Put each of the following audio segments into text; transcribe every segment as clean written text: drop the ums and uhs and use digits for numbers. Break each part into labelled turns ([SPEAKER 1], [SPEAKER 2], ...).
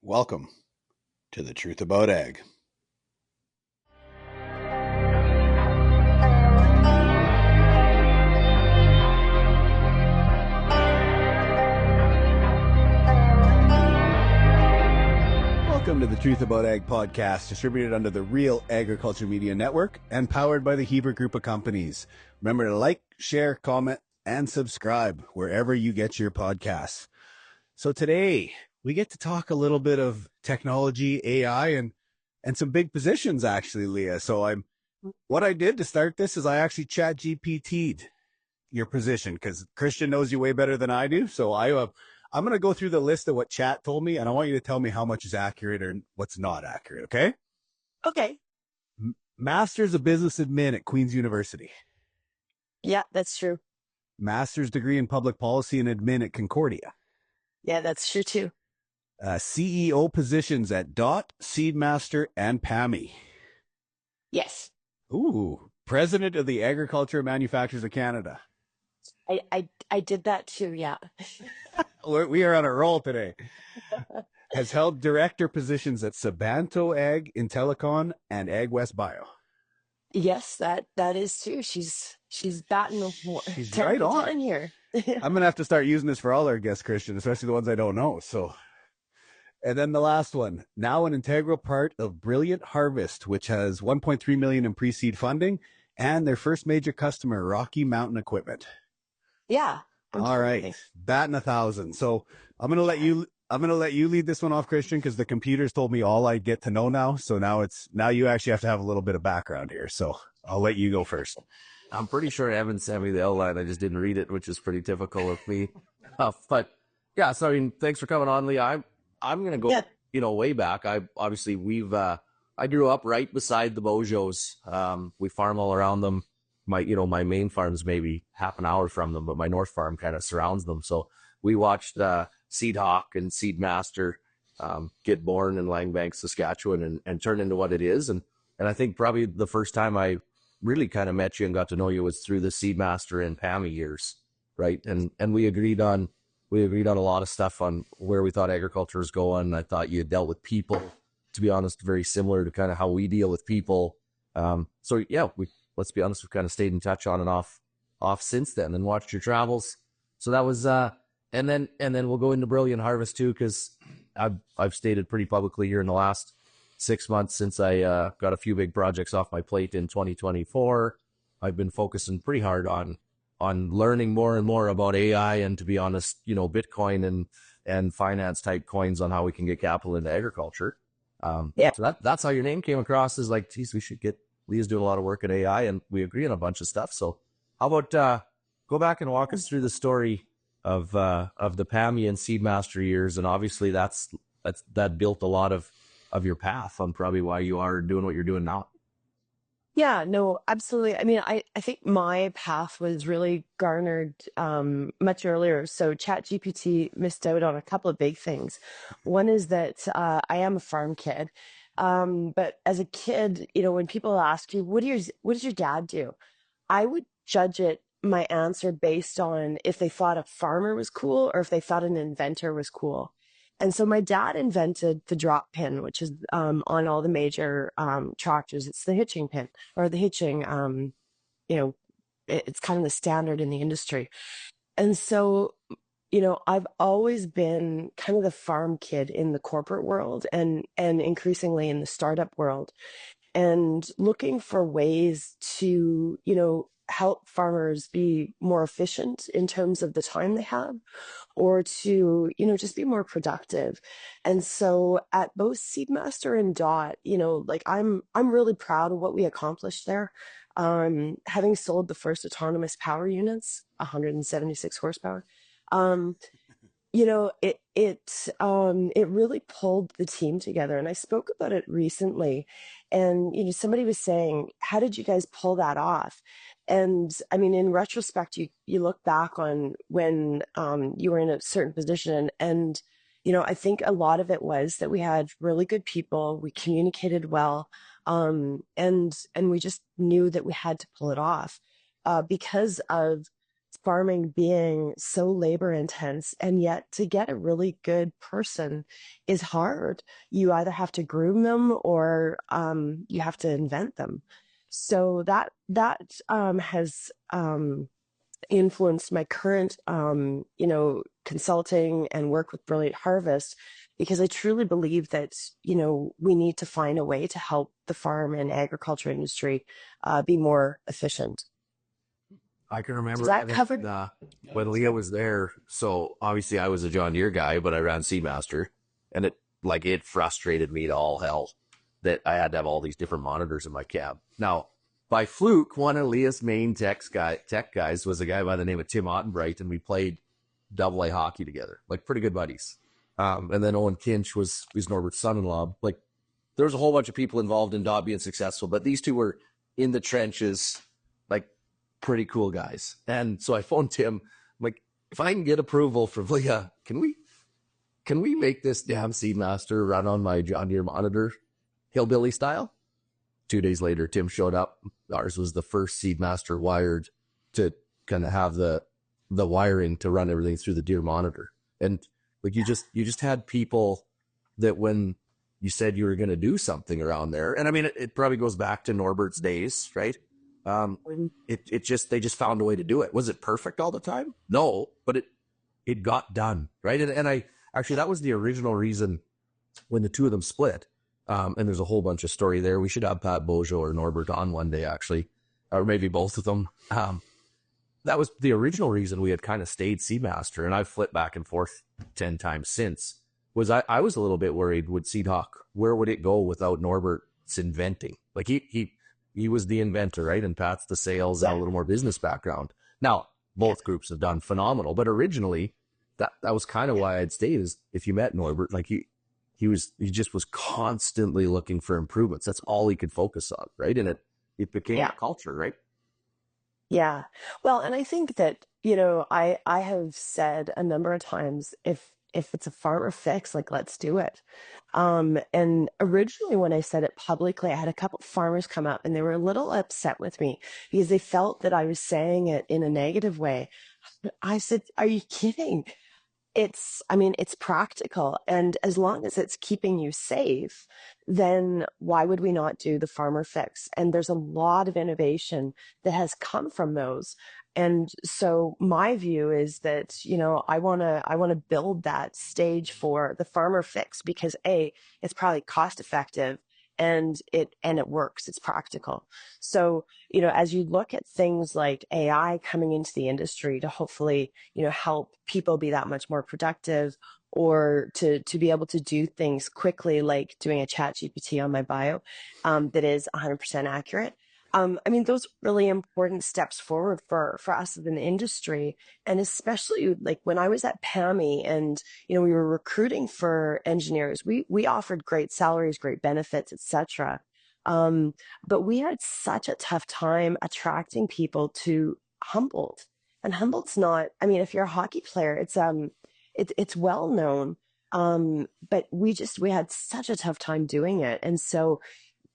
[SPEAKER 1] Welcome to The Truth About Ag. Welcome to the Truth About Ag podcast, distributed under the Real Agriculture Media Network and powered by the Heber Group of Companies. Remember to like, share, comment, and subscribe wherever you get your podcasts. So today we get to talk a little bit of technology, AI, and some big positions, actually, Leah. So what I did to start this is I actually chat GPT'd your position because Kristjan knows you way better than I do. So I'm going to go through the list of what chat told me, and I want you to tell me how much is accurate or what's not accurate, okay?
[SPEAKER 2] Okay.
[SPEAKER 1] Master's of Business Admin at Queen's University.
[SPEAKER 2] Yeah, that's true.
[SPEAKER 1] Master's degree in Public Policy and Admin at Concordia.
[SPEAKER 2] Yeah, that's true too.
[SPEAKER 1] CEO positions at DOT, Seedmaster, and PAMI.
[SPEAKER 2] Yes.
[SPEAKER 1] Ooh, President of the Agriculture Manufacturers of Canada.
[SPEAKER 2] I did that too, yeah.
[SPEAKER 1] We are on a roll today. Has held director positions at Sabanto Ag, Intellicon, and Ag West Bio.
[SPEAKER 2] Yes, that is true. She's batting
[SPEAKER 1] She's right on
[SPEAKER 2] here.
[SPEAKER 1] I'm gonna have to start using this for all our guests, Kristjan, especially the ones I don't know. So, and then the last one, now an integral part of Brilliant Harvest, which has 1.3 million in pre-seed funding, and their first major customer, Rocky Mountain Equipment.
[SPEAKER 2] Yeah.
[SPEAKER 1] All right, batting 1,000. So I'm gonna let you lead this one off, Kristjan, because the computers told me all I get to know now. So now you actually have to have a little bit of background here. So I'll let you go first.
[SPEAKER 3] I'm pretty sure Evan sent me the outline. I just didn't read it, which is pretty typical of me. But yeah, so I mean, thanks for coming on, Leah. I'm gonna go, way back. I grew up right beside the Bojos. We farm all around them. My main farm's maybe half an hour from them, but my north farm kind of surrounds them. So we watched Seed Hawk and Seedmaster get born in Langbank, Saskatchewan, and turn into what it is. And I think probably the first time I really kind of met you and got to know you was through the Seedmaster and PAMI years, right? And we agreed on a lot of stuff on where we thought agriculture was going. I thought you had dealt with people, to be honest, very similar to kind of how we deal with people. So yeah, let's be honest, we've kind of stayed in touch on and off since then, and watched your travels. So that was and then we'll go into Brilliant Harvest too, because I've stated pretty publicly here in the last 6 months since I got a few big projects off my plate in 2024. I've been focusing pretty hard on learning more and more about AI and, to be honest, Bitcoin and finance type coins on how we can get capital into agriculture. So that's how your name came across, is like, geez, we should get Leah's doing a lot of work in AI, and we agree on a bunch of stuff. So how about go back and walk us through the story of the PAMI and Seedmaster years, and obviously that built a lot of your path on probably why you are doing what you're doing now.
[SPEAKER 2] Yeah, no, absolutely. I mean, I think my path was really garnered much earlier. So ChatGPT missed out on a couple of big things. One is that I am a farm kid. But as a kid, when people ask you, what does your dad do? I would judge my answer based on if they thought a farmer was cool or if they thought an inventor was cool. And so my dad invented the drop pin, which is on all the major tractors. It's the hitching pin, or the hitching, it's kind of the standard in the industry. And so I've always been kind of the farm kid in the corporate world and increasingly in the startup world, and looking for ways to, help farmers be more efficient in terms of the time they have, or to, just be more productive. And so at both Seedmaster and DOT, I'm really proud of what we accomplished there. Having sold the first autonomous power units, 176 horsepower, it really pulled the team together. And I spoke about it recently, and somebody was saying, how did you guys pull that off? And I mean, in retrospect, you look back on when you were in a certain position, and I think a lot of it was that we had really good people, we communicated well, and we just knew that we had to pull it off because of farming being so labor intense, and yet to get a really good person is hard. You either have to groom them or you have to invent them. So that has influenced my current consulting and work with Brilliant Harvest, because I truly believe that we need to find a way to help the farm and agriculture industry be more efficient.
[SPEAKER 3] I can remember
[SPEAKER 2] Is that covered?
[SPEAKER 3] when Leah was there. So obviously I was a John Deere guy, but I ran Seedmaster, and it frustrated me to all hell that I had to have all these different monitors in my cab. Now, by fluke, one of Leah's main tech guys was a guy by the name of Tim Ottenbright, and we played AA hockey together, like pretty good buddies. And then Owen Kinch was Norbert's son-in-law. Like, there was a whole bunch of people involved in Dot being successful, but these two were in the trenches, like pretty cool guys. And so I phoned Tim. I'm like, if I can get approval from Leah, can we make this damn Seedmaster run on my John Deere monitor, hillbilly style? 2 days later, Tim showed up. Ours was the first Seedmaster wired to kind of have the wiring to run everything through the Deere monitor. And like you just had people that when you said you were going to do something around there, and I mean it probably goes back to Norbert's days, right? They just found a way to do it. Was it perfect all the time? No, but it got done, right? And I actually, that was the original reason when the two of them split. And there's a whole bunch of story there. We should have Pat Bojo or Norbert on one day, actually, or maybe both of them. That was the original reason we had kind of stayed Seedmaster, and I've flipped back and forth 10 times since. I was a little bit worried with SeedHawk, where would it go without Norbert's inventing? Like he was the inventor, right? And Pat's the sales and a little more business background. Now, both groups have done phenomenal, but originally that was kind of why I'd stayed. Is if you met Norbert, like he just was constantly looking for improvements. That's all he could focus on, right? And it became a culture, right?
[SPEAKER 2] Yeah. Well, and I think that, I have said a number of times, if it's a farmer fix, like, let's do it. And originally when I said it publicly, I had a couple of farmers come up and they were a little upset with me because they felt that I was saying it in a negative way. I said, are you kidding? It's practical. And as long as it's keeping you safe, then why would we not do the farmer fix? And there's a lot of innovation that has come from those. And so my view is that, I want to build that stage for the farmer fix because it's probably cost effective and it works. It's practical. So, as you look at things like AI coming into the industry to hopefully, help people be that much more productive, or to be able to do things quickly, like doing a chat GPT on my bio, that is 100% accurate. Those are really important steps forward for us as an industry. And especially like when I was at PAMI and, we were recruiting for engineers, we offered great salaries, great benefits, etc. But we had such a tough time attracting people to Humboldt. And Humboldt's not, if you're a hockey player, it's well known. But we had such a tough time doing it. And so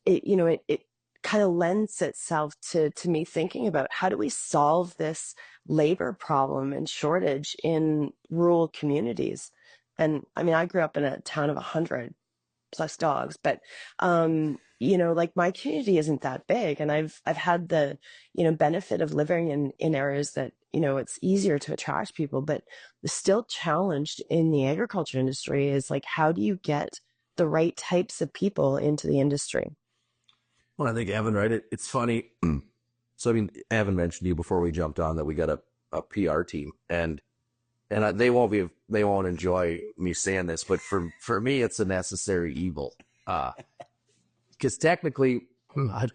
[SPEAKER 2] it kind of lends itself to me thinking about how do we solve this labor problem and shortage in rural communities. And I grew up in a town of 100 plus dogs, but like my community isn't that big, and I've had the benefit of living in areas that it's easier to attract people, but the still challenged in the agriculture industry is like, how do you get the right types of people into the industry?
[SPEAKER 3] Well, I think Evan, right? It's funny. So, Evan mentioned to you before we jumped on that we got a PR team, and they won't enjoy me saying this, but for me, it's a necessary evil. Because technically, I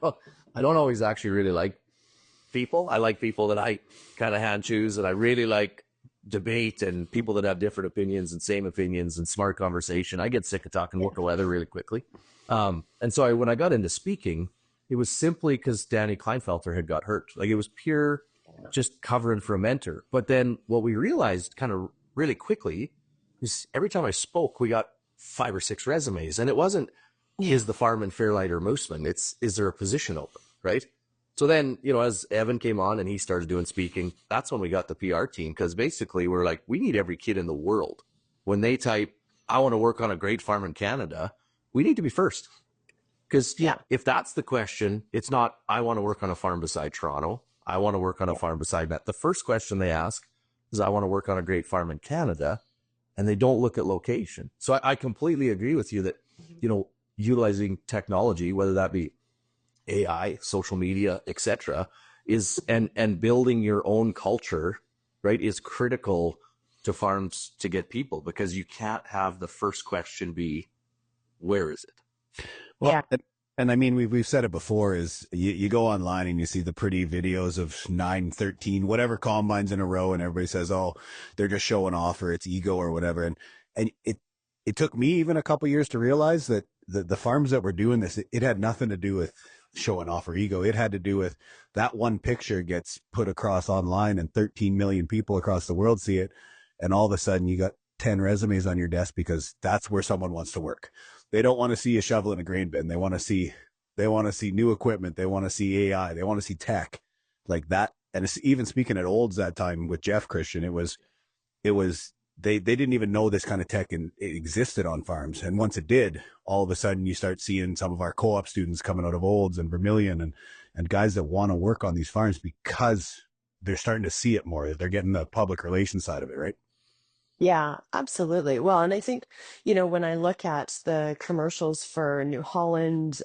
[SPEAKER 3] don't always actually really like people. I like people that I kind of hand choose, and I really like debate and people that have different opinions and same opinions and smart conversation. I get sick of talking work or weather really quickly. And so when I got into speaking, it was simply because Danny Kleinfelter had got hurt. Like, it was pure just covering for a mentor. But then what we realized kind of really quickly is every time I spoke, we got 5 or 6 resumes. And it wasn't, is the farm in Fairlight or Mooseman? It's, is there a position open, right? So then, as Evan came on and he started doing speaking, that's when we got the PR team, because basically we're like, we need every kid in the world. When they type, I want to work on a great farm in Canada, we need to be first. Because if that's the question, it's not, I want to work on a farm beside Toronto. I want to work on a farm beside Met. The first question they ask is, I want to work on a great farm in Canada. And they don't look at location. So I completely agree with you that, utilizing technology, whether that be AI, social media, etc., is and building your own culture, right, is critical to farms to get people, because you can't have the first question be, where is it?
[SPEAKER 1] Well, and I mean, we've said it before, is you go online and you see the pretty videos of 9, 13, whatever combines in a row, and everybody says, oh, they're just showing off, or it's ego or whatever. And it took me even a couple years to realize that the farms that were doing this, it had nothing to do with showing off or ego. It had to do with that one picture gets put across online and 13 million people across the world see it. And all of a sudden you got 10 resumes on your desk because that's where someone wants to work. They don't want to see a shovel in a grain bin. They want to see new equipment. They want to see AI. They want to see tech like that. And it's, even speaking at Olds that time with Jeff, Kristjan, they didn't even know this kind of tech it existed on farms. And once it did, all of a sudden you start seeing some of our co-op students coming out of Olds and Vermilion and guys that want to work on these farms because they're starting to see it more. They're getting the public relations side of it, right?
[SPEAKER 2] Yeah, absolutely. Well, and I think, when I look at the commercials for New Holland,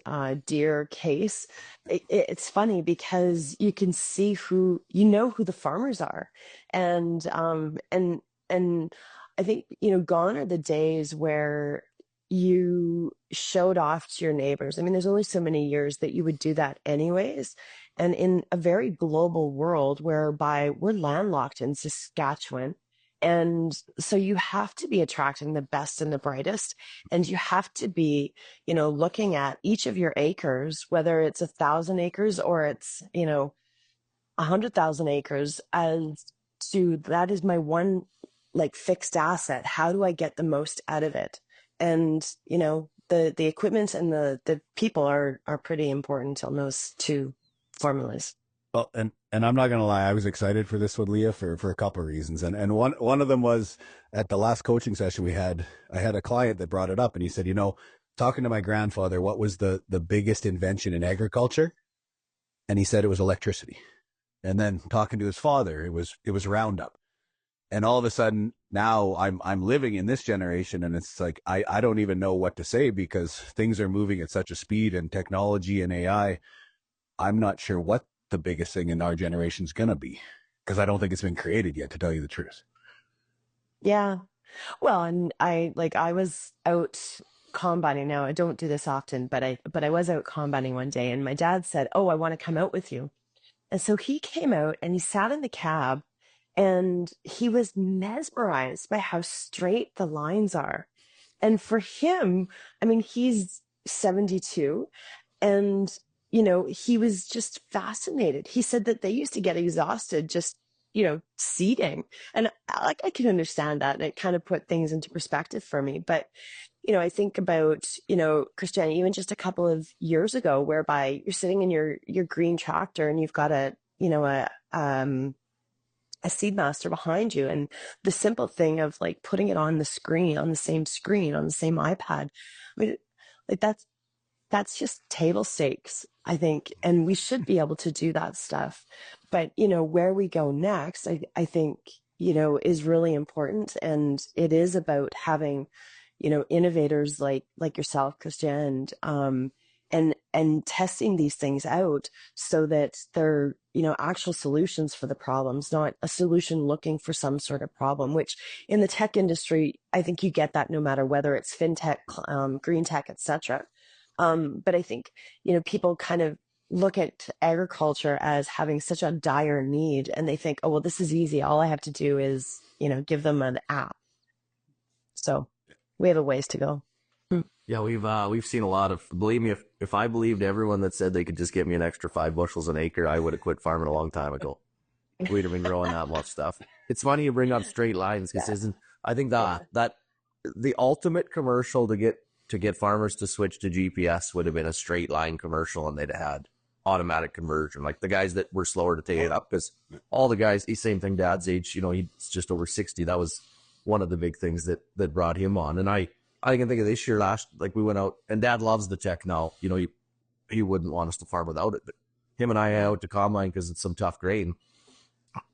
[SPEAKER 2] Deere, Case, it's funny because you can see who the farmers are. And I think, gone are the days where you showed off to your neighbors. I mean, there's only so many years that you would do that anyways. And in a very global world whereby we're landlocked in Saskatchewan, and so you have to be attracting the best and the brightest, and you have to be, looking at each of your acres, whether it's 1,000 acres or it's, 100,000 acres, as to that is my one like fixed asset. How do I get the most out of it? And, the equipment and the people are pretty important on those two formulas.
[SPEAKER 1] Well, and I'm not going to lie, I was excited for this one, Leah, for a couple of reasons. And one of them was at the last coaching session I had a client that brought it up, and he said, talking to my grandfather, what was the biggest invention in agriculture? And he said it was electricity. And then talking to his father, it was Roundup. And all of a sudden now I'm living in this generation, and it's like, I don't even know what to say because things are moving at such a speed, and technology and AI. I'm not sure what the biggest thing in our generation is going to be, because I don't think it's been created yet, to tell you the truth.
[SPEAKER 2] Yeah. Well, and I was out combining. Now I don't do this often, but I was out combining one day, and my dad said, "Oh, I want to come out with you." And so he came out and he sat in the cab, and he was mesmerized by how straight the lines are. And for him, I mean, he's 72, and he was just fascinated. He said that they used to get exhausted just seeding, and I can understand that, and it kind of put things into perspective for me. But I think about Kristjan, even just a couple of years ago, whereby you're sitting in your green tractor and you've got a Seedmaster behind you, and the simple thing of like putting it on the screen, on the same iPad. I mean, like that's just table stakes, I think, and we should be able to do that stuff. But where we go next, I think is really important, and it is about having innovators like yourself, Kristjan, and testing these things out so that they're actual solutions for the problems, not a solution looking for some sort of problem, which in the tech industry, I think you get that no matter whether it's fintech, green tech, etc. But I think people kind of look at agriculture as having such a dire need, and they think, oh well, this is easy, all I have to do is give them an app. So we have a ways to go.
[SPEAKER 3] Yeah, we've seen a lot of, believe me, if I believed everyone that said they could just give me an extra 5 bushels an acre, I would have quit farming a long time ago. We'd have been growing that much stuff. It's funny you bring up straight lines, because I think that the ultimate commercial to get farmers to switch to GPS would have been a straight line commercial, and they'd have had automatic conversion. Like the guys that were slower to take it up, because all the guys, same thing, dad's age, he's just over 60. That was one of the big things that brought him on. And I can think of this year like we went out, and dad loves the tech now. He wouldn't want us to farm without it, but him and I out to combine because it's some tough grain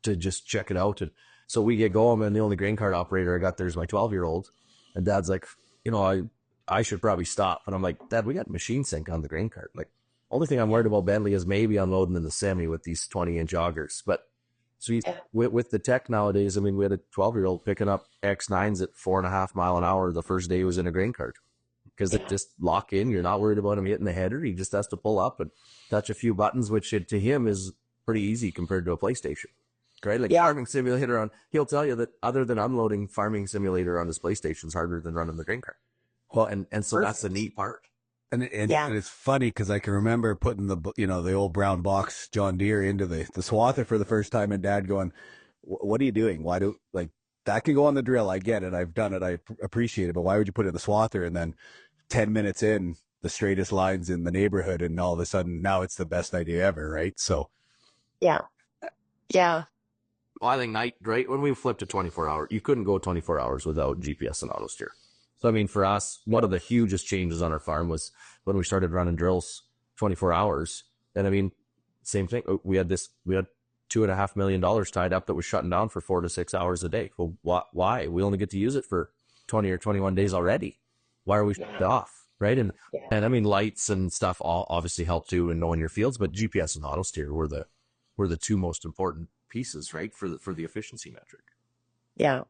[SPEAKER 3] to just check it out. And so we get going, and the only grain cart operator I got there is my 12-year-old. And dad's like, I should probably stop. And I'm like, Dad, we got machine sync on the grain cart. Like, only thing I'm worried about Bentley is maybe unloading in the semi with these 20-inch augers. But so with the tech nowadays, I mean, we had a 12-year-old picking up X9s at 4.5 mile an hour the first day he was in a grain cart, because it just lock in. You're not worried about him hitting the header. He just has to pull up and touch a few buttons, which to him is pretty easy compared to a PlayStation. Right? Like farming simulator he'll tell you that other than unloading, farming simulator on his PlayStation is harder than running the grain cart. Well, and so that's the neat part.
[SPEAKER 1] And it's funny because I can remember putting the old brown box John Deere into the swather for the first time, and Dad going, "What are you doing? Why that can go on the drill? I get it. I've done it. I appreciate it. But why would you put it in the swather?" And then 10 minutes in, the straightest lines in the neighborhood, and all of a sudden now it's the best idea ever, right? So
[SPEAKER 2] yeah.
[SPEAKER 3] Well, I think right when we flipped to 24 hours, you couldn't go 24 hours without GPS and auto steer. So, I mean, for us, one of the hugest changes on our farm was when we started running drills 24 hours. And I mean, same thing. We had $2.5 million tied up that was shutting down for 4 to 6 hours a day. Well, why? We only get to use it for 20 or 21 days already. Why are we shut it off? Right. And I mean, lights and stuff all obviously help too in knowing your fields, but GPS and auto steer were the two most important pieces, right? For the efficiency metric.
[SPEAKER 2] Yeah.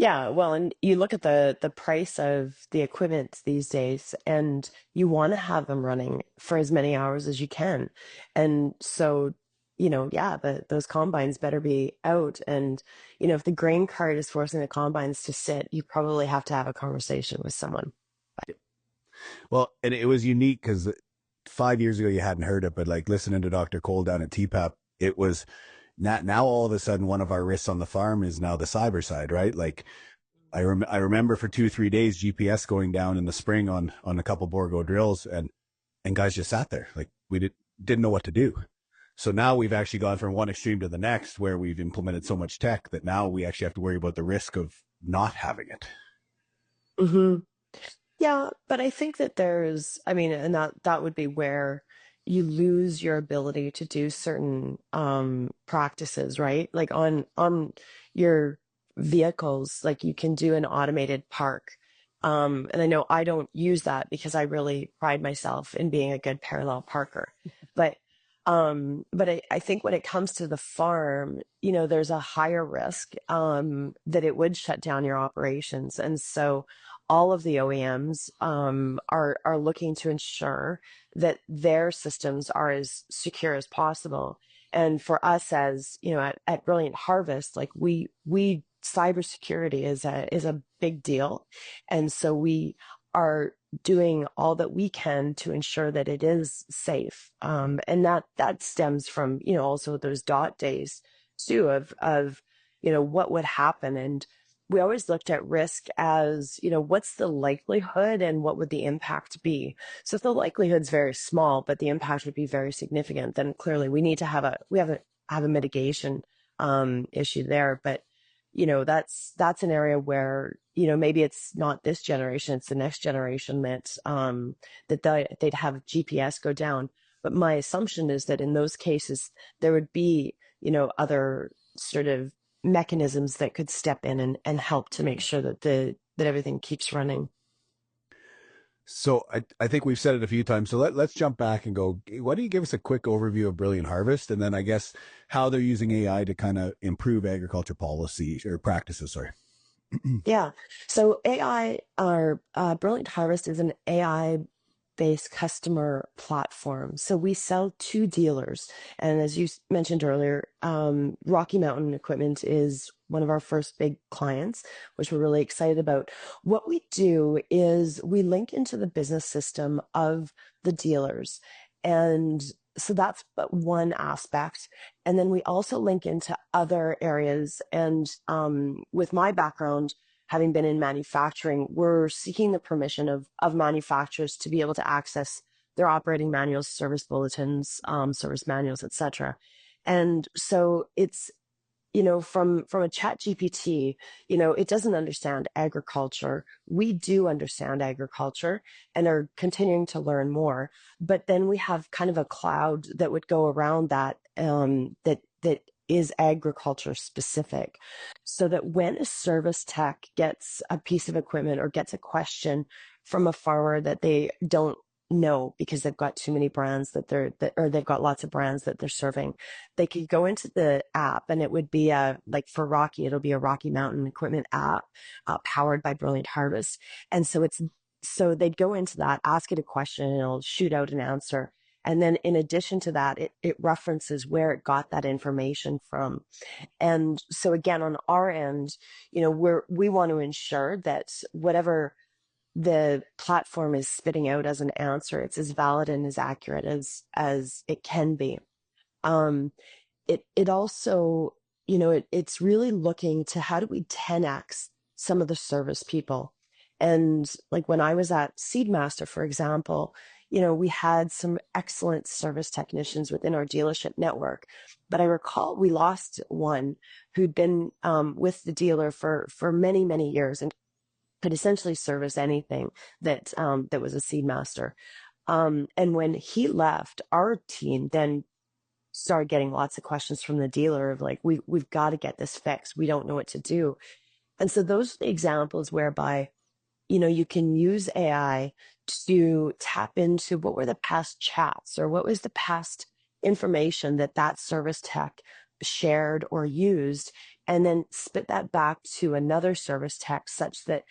[SPEAKER 2] Yeah, well, and you look at the price of the equipment these days, and you want to have them running for as many hours as you can. And so, those combines better be out. And, if the grain cart is forcing the combines to sit, you probably have to have a conversation with someone.
[SPEAKER 1] Well, and it was unique because 5 years ago you hadn't heard it, but like listening to Dr. Cole down at TPAP, it was now all of a sudden one of our risks on the farm is now the cyber side, right? Like I remember for 2-3 days GPS going down in the spring on a couple Borgo drills, and guys just sat there like we didn't know what to do. So now we've actually gone from one extreme to the next, where we've implemented so much tech that now we actually have to worry about the risk of not having it.
[SPEAKER 2] Mm-hmm. Yeah, but I think that and that would be where you lose your ability to do certain practices, right? Like on your vehicles, like you can do an automated park. And I know I don't use that because I really pride myself in being a good parallel parker. But I think when it comes to the farm, there's a higher risk that it would shut down your operations. And so all of the OEMs are looking to ensure that their systems are as secure as possible. And for us, as at Brilliant Harvest, like we cybersecurity is a big deal, and so we are doing all that we can to ensure that it is safe. And that stems from also those dot days too of what would happen. And we always looked at risk as, what's the likelihood and what would the impact be? So if the likelihood's very small, but the impact would be very significant, then clearly we need to have a mitigation issue there. But that's an area where maybe it's not this generation, it's the next generation that they'd have GPS go down. But my assumption is that in those cases there would be other sort of mechanisms that could step in and help to make sure that everything keeps running.
[SPEAKER 1] So I think we've said it a few times. So let's jump back and go, why don't you give us a quick overview of Brilliant Harvest, and then I guess how they're using AI to kind of improve agriculture policy or practices, sorry.
[SPEAKER 2] Yeah. So Brilliant Harvest is an AI-based customer platform. So we sell to dealers. And as you mentioned earlier, Rocky Mountain Equipment is one of our first big clients, which we're really excited about. What we do is we link into the business system of the dealers. And so that's but one aspect. And then we also link into other areas. And with my background, having been in manufacturing, we're seeking the permission of manufacturers to be able to access their operating manuals, service bulletins, service manuals, etc. And so it's, from a chat GPT, it doesn't understand agriculture. We do understand agriculture and are continuing to learn more. But then we have kind of a cloud that would go around that, that is agriculture specific. So that when a service tech gets a piece of equipment or gets a question from a farmer that they don't know because they've got too many brands or they've got lots of brands that they're serving, they could go into the app, and it would be like for Rocky, it'll be a Rocky Mountain Equipment app, powered by Brilliant Harvest. And so they'd go into that, ask it a question, and it'll shoot out an answer. And then in addition to that, it references where it got that information from. And so again, on our end, we want to ensure that whatever the platform is spitting out as an answer, it's as valid and as accurate as it can be. It also, it's really looking to how do we 10x some of the service people. And like when I was at Seedmaster, for example, we had some excellent service technicians within our dealership network, but I recall we lost one who'd been with the dealer for many, many years and could essentially service anything that was a Seedmaster. And when he left, our team then started getting lots of questions from the dealer of like, we've got to get this fixed. We don't know what to do. And so those are the examples whereby, you can use AI to tap into what were the past chats or what was the past information that service tech shared or used, and then spit that back to another service tech such that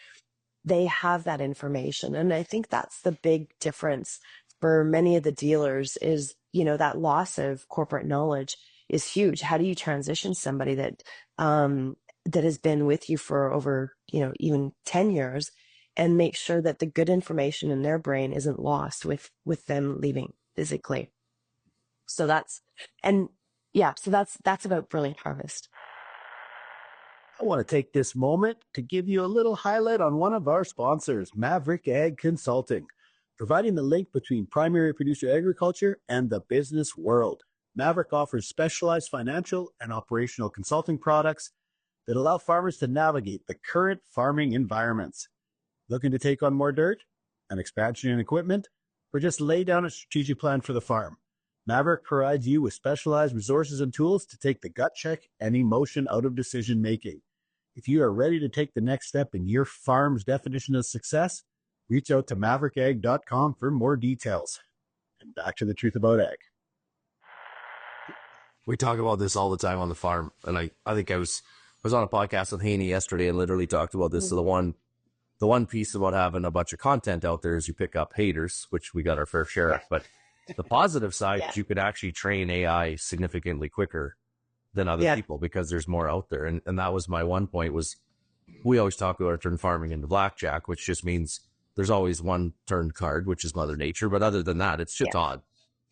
[SPEAKER 2] they have that information. And I think that's the big difference for many of the dealers is, that loss of corporate knowledge is huge. How do you transition somebody that has been with you for over, even 10 years and make sure that the good information in their brain isn't lost with them leaving physically? So that's about Brilliant Harvest.
[SPEAKER 1] I want to take this moment to give you a little highlight on one of our sponsors, Maverick Ag Consulting, providing the link between primary producer agriculture and the business world. Maverick offers specialized financial and operational consulting products that allow farmers to navigate the current farming environments. Looking to take on more dirt, an expansion in equipment, or just lay down a strategic plan for the farm? Maverick provides you with specialized resources and tools to take the gut check and emotion out of decision making. If you are ready to take the next step in your farm's definition of success, reach out to maverickag.com for more details. And back to the truth about ag.
[SPEAKER 3] We talk about this all the time on the farm. And I think I was on a podcast with Haney yesterday and literally talked about this. So the one piece about having a bunch of content out there is you pick up haters, which we got our fair share of. But the positive side is you could actually train AI significantly quicker than other people because there's more out there. And that was my one point was we always talk about our turn farming into blackjack, which just means there's always one turned card, which is Mother Nature. But other than that, it's just odd.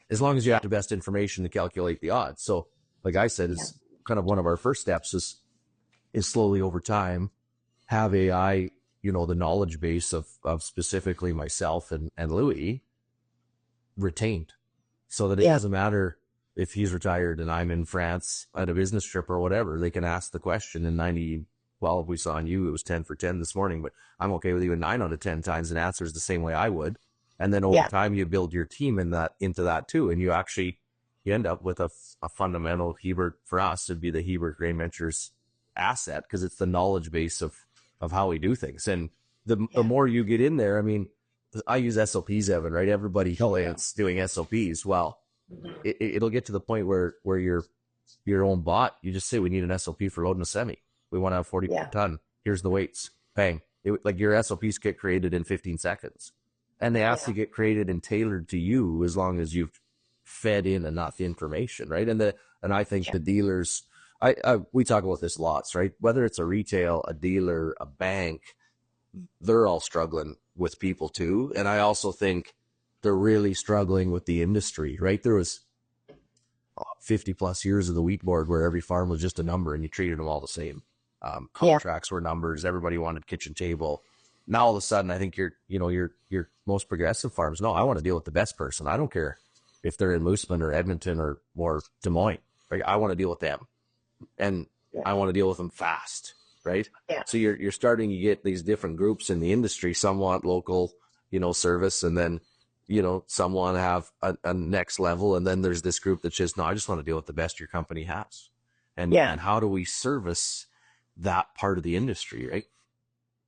[SPEAKER 3] As long as you have the best information to calculate the odds. So like I said, is kind of one of our first steps is slowly over time have AI, the knowledge base of specifically myself and Louis retained so that it doesn't matter if he's retired and I'm in France at a business trip or whatever, they can ask the question in we saw on you, it was 10 for 10 this morning, but I'm okay with even 9 out of 10 times and answers the same way I would. And then over time, you build your team into that too. And you end up with a fundamental Hebert, for us, it'd be the Hebert Grain Ventures asset because it's the knowledge base of how we do things. And the more you get in there, I mean, I use SOPs, Evan, right? Everybody is doing SOPs. Well, it'll get to the point where your own bot, you just say, we need an SOP for loading a semi. We want to have 40 per ton. Here's the weights. Bang. Like your SOPs get created in 15 seconds. And they have to get created and tailored to you as long as you've fed in enough information, right? And I think the dealers, we talk about this lots, right? Whether it's a retail, a dealer, a bank, they're all struggling with people too. And I also think they're really struggling with the industry, right? There was 50 plus years of the wheat board where every farm was just a number and you treated them all the same. Contracts were numbers. Everybody wanted kitchen table. now all of a sudden, I think your most progressive farms, no, I want to deal with the best person. I don't care if they're in Moosomin or Edmonton or Des Moines. Right? I want to deal with them, and I want to deal with them fast. Right?
[SPEAKER 2] Yeah.
[SPEAKER 3] So you're starting to get these different groups in the industry. Some want local, service, and then, some want to have a next level, and then there's this group that says, no, I just want to deal with the best your company has. And how do we service that part of the industry, right?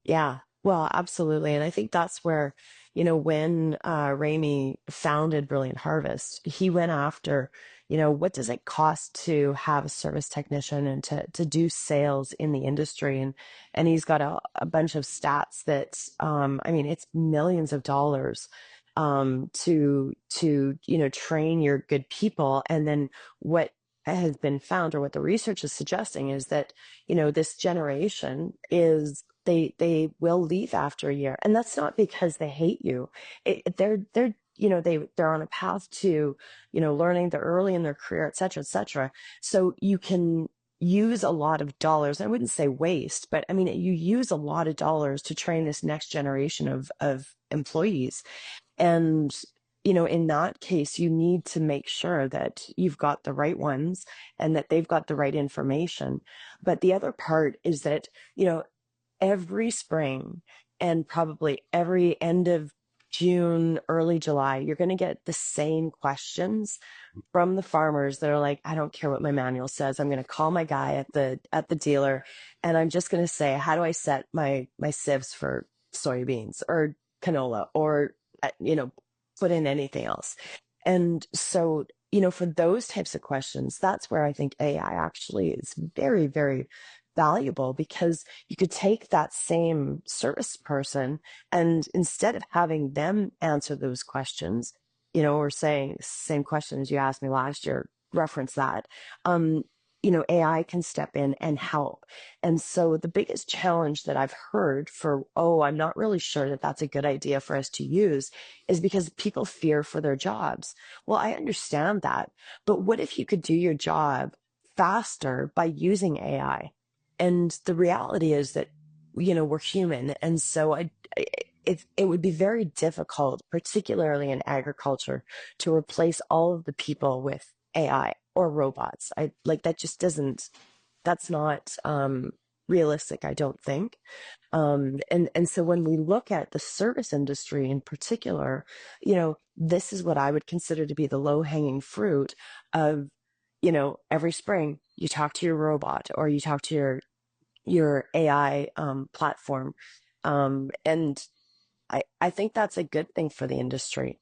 [SPEAKER 2] Yeah, well, absolutely. And I think that's where, when Ramey founded Brilliant Harvest, he went after, what does it cost to have a service technician and to do sales in the industry? And he's got a bunch of stats that, it's millions of dollars to train your good people. And then what has been found, or what the research is suggesting, is that, this generation is they will leave after a year, and that's not because they hate you. They're they're on a path to learning. They're early in their career, et cetera, et cetera. So you can use a lot of dollars. I wouldn't say waste, but you use a lot of dollars to train this next generation of employees. And in that case, you need to make sure that you've got the right ones and that they've got the right information. But the other part is that, every spring and probably every end of June, early July, you're going to get the same questions from the farmers that are like, I don't care what my manual says. I'm going to call my guy at the dealer, and I'm just going to say, how do I set my sieves for soybeans or canola, or put in anything else? And so, for those types of questions, that's where I think AI actually is very, very valuable, because you could take that same service person, and instead of having them answer those questions, or saying same questions you asked me last year, reference that, AI can step in and help. And so the biggest challenge that I've heard for, I'm not really sure that that's a good idea for us to use, is because people fear for their jobs. Well, I understand that, but what if you could do your job faster by using AI? And the reality is that, we're human. And so it would be very difficult, particularly in agriculture, to replace all of the people with AI or robots. That just doesn't, that's not realistic, I don't think. And so when we look at the service industry in particular, this is what I would consider to be the low-hanging fruit of, every spring you talk to your robot, or you talk to your AI platform. And I think that's a good thing for the industry.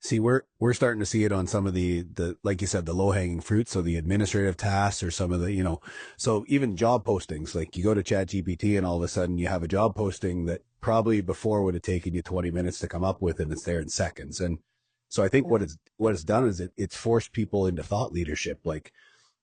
[SPEAKER 1] See, we're starting to see it on some of the like you said, the low hanging fruit. So the administrative tasks, or some of the, so even job postings, like you go to ChatGPT and all of a sudden you have a job posting that probably before would have taken you 20 minutes to come up with, and it's there in seconds. And so I think what it's done is it's forced people into thought leadership. Like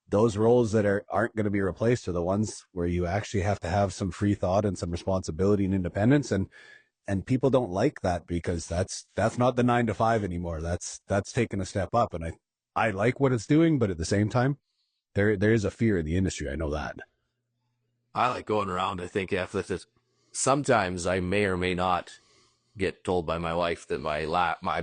[SPEAKER 1] those roles that aren't going to be replaced are the ones where you actually have to have some free thought and some responsibility and independence. And people don't like that, because that's not the 9 to 5 anymore. That's taken a step up. And I like what it's doing, but at the same time, there is a fear in the industry. I know that.
[SPEAKER 3] I like going around. I think sometimes I may or may not get told by my wife that my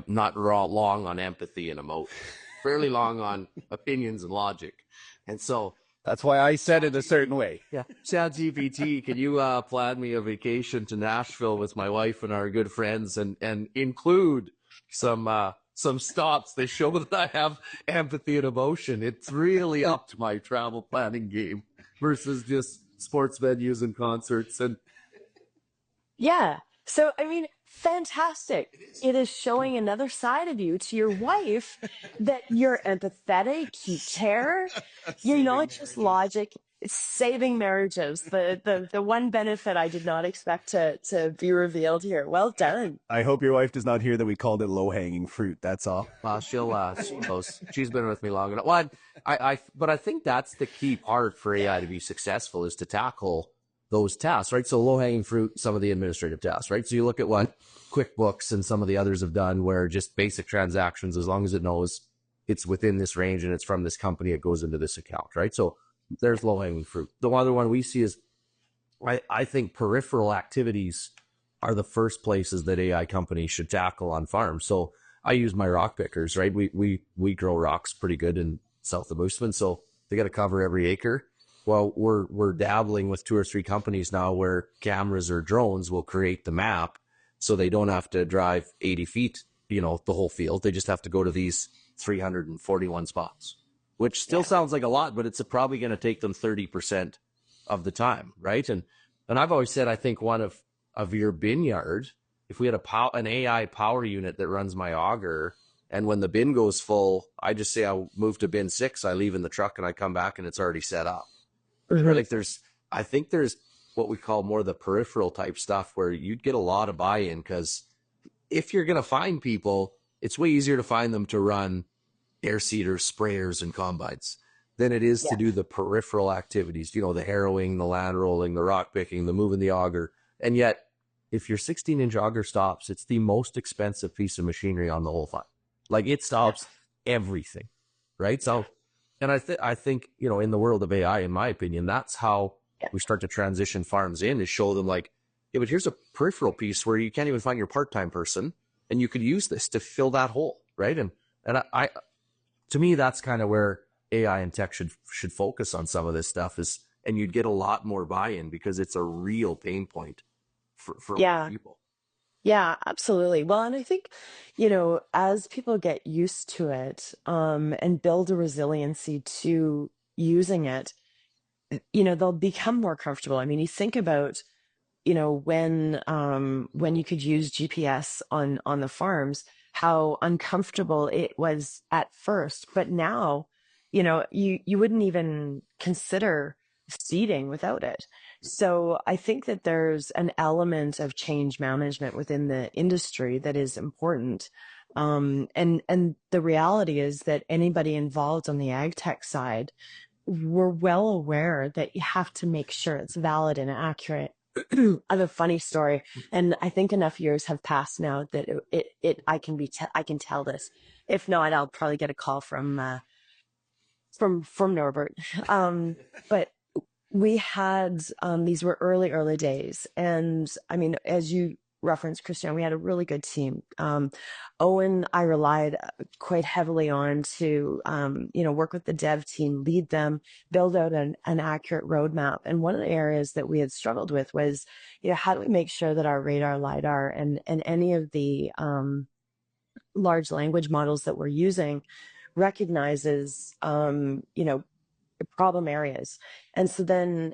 [SPEAKER 3] not long on empathy and emotion, fairly long on opinions and logic. And so
[SPEAKER 1] that's why I said it a certain way.
[SPEAKER 3] Yeah. ChatGPT, can you plan me a vacation to Nashville with my wife and our good friends, and include some stops that show that I have empathy and emotion? It's really upped my travel planning game versus just sports venues and concerts. And
[SPEAKER 2] yeah. So, fantastic. It is showing another side of you to your wife, that you're empathetic, you care, you're not just logic. It's saving marriages. The one benefit I did not expect to be revealed here. Well done.
[SPEAKER 1] I hope your wife does not hear that we called it low-hanging fruit. That's all.
[SPEAKER 3] She knows. She's been with me long enough. Well, but I think that's the key part for AI to be successful, is to tackle those tasks, right? So low-hanging fruit, some of the administrative tasks, right? So you look at what QuickBooks and some of the others have done, where just basic transactions, as long as it knows it's within this range and it's from this company, it goes into this account, right? So there's low-hanging fruit. The other one we see is, I think, peripheral activities are the first places that AI companies should tackle on farms. So I use my rock pickers, right? We grow rocks pretty good in south of Moosomin, so they got to cover every acre. Well, we're dabbling with 2 or 3 companies now where cameras or drones will create the map, so they don't have to drive 80 feet, the whole field. They just have to go to these 341 spots, which still sounds like a lot, but it's probably going to take them 30% of the time, right? And I've always said, I think one of your bin yard, if we had an AI power unit that runs my auger, and when the bin goes full, I just say I'll move to bin 6, I leave in the truck, and I come back and it's already set up. Mm-hmm. Like I think there's what we call more the peripheral type stuff where you'd get a lot of buy-in, because if you're going to find people, it's way easier to find them to run air seeders, sprayers, and combines than it is to do the peripheral activities, the harrowing, the land rolling, the rock picking, the moving the auger. And yet, if your 16-inch auger stops, it's the most expensive piece of machinery on the whole farm. Like, it stops everything, right? So, and I think, in the world of AI, in my opinion, that's how we start to transition farms in, is show them like, yeah, but here's a peripheral piece where you can't even find your part-time person, and you could use this to fill that hole, right? And I to me, that's kind of where AI and tech should focus on some of this stuff, and you'd get a lot more buy-in, because it's a real pain point for people.
[SPEAKER 2] Yeah, absolutely. Well, and I think, as people get used to it, and build a resiliency to using it, they'll become more comfortable. I mean, you think about, when you could use GPS on the farms, how uncomfortable it was at first, but now, you wouldn't even consider seeding without it. So I think that there's an element of change management within the industry that is important. And the reality is that anybody involved on the ag tech side, we're well aware that you have to make sure it's valid and accurate. I have a funny story, and I think enough years have passed now that I can tell this. If not, I'll probably get a call from Norbert. But we had, these were early days. And I mean, as you referenced, Kristjan, we had a really good team. Owen, I relied quite heavily on to, work with the dev team, lead them, build out an accurate roadmap. And one of the areas that we had struggled with was, how do we make sure that our radar, LiDAR, and any of the large language models that we're using recognizes, problem areas. And so then,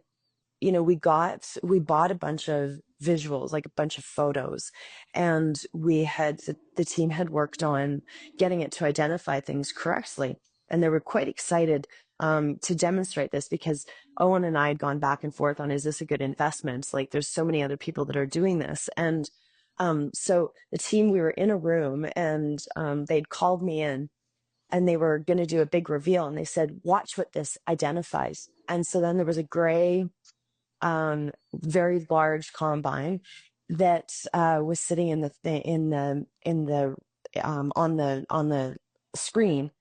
[SPEAKER 2] we bought a bunch of visuals, like a bunch of photos, and the team had worked on getting it to identify things correctly. And they were quite excited to demonstrate this, because Owen and I had gone back and forth on, is this a good investment? Like, there's so many other people that are doing this. And so the team, we were in a room, and they'd called me in, and they were going to do a big reveal, and they said, watch what this identifies. And so then there was a gray, very large combine that was sitting on the screen,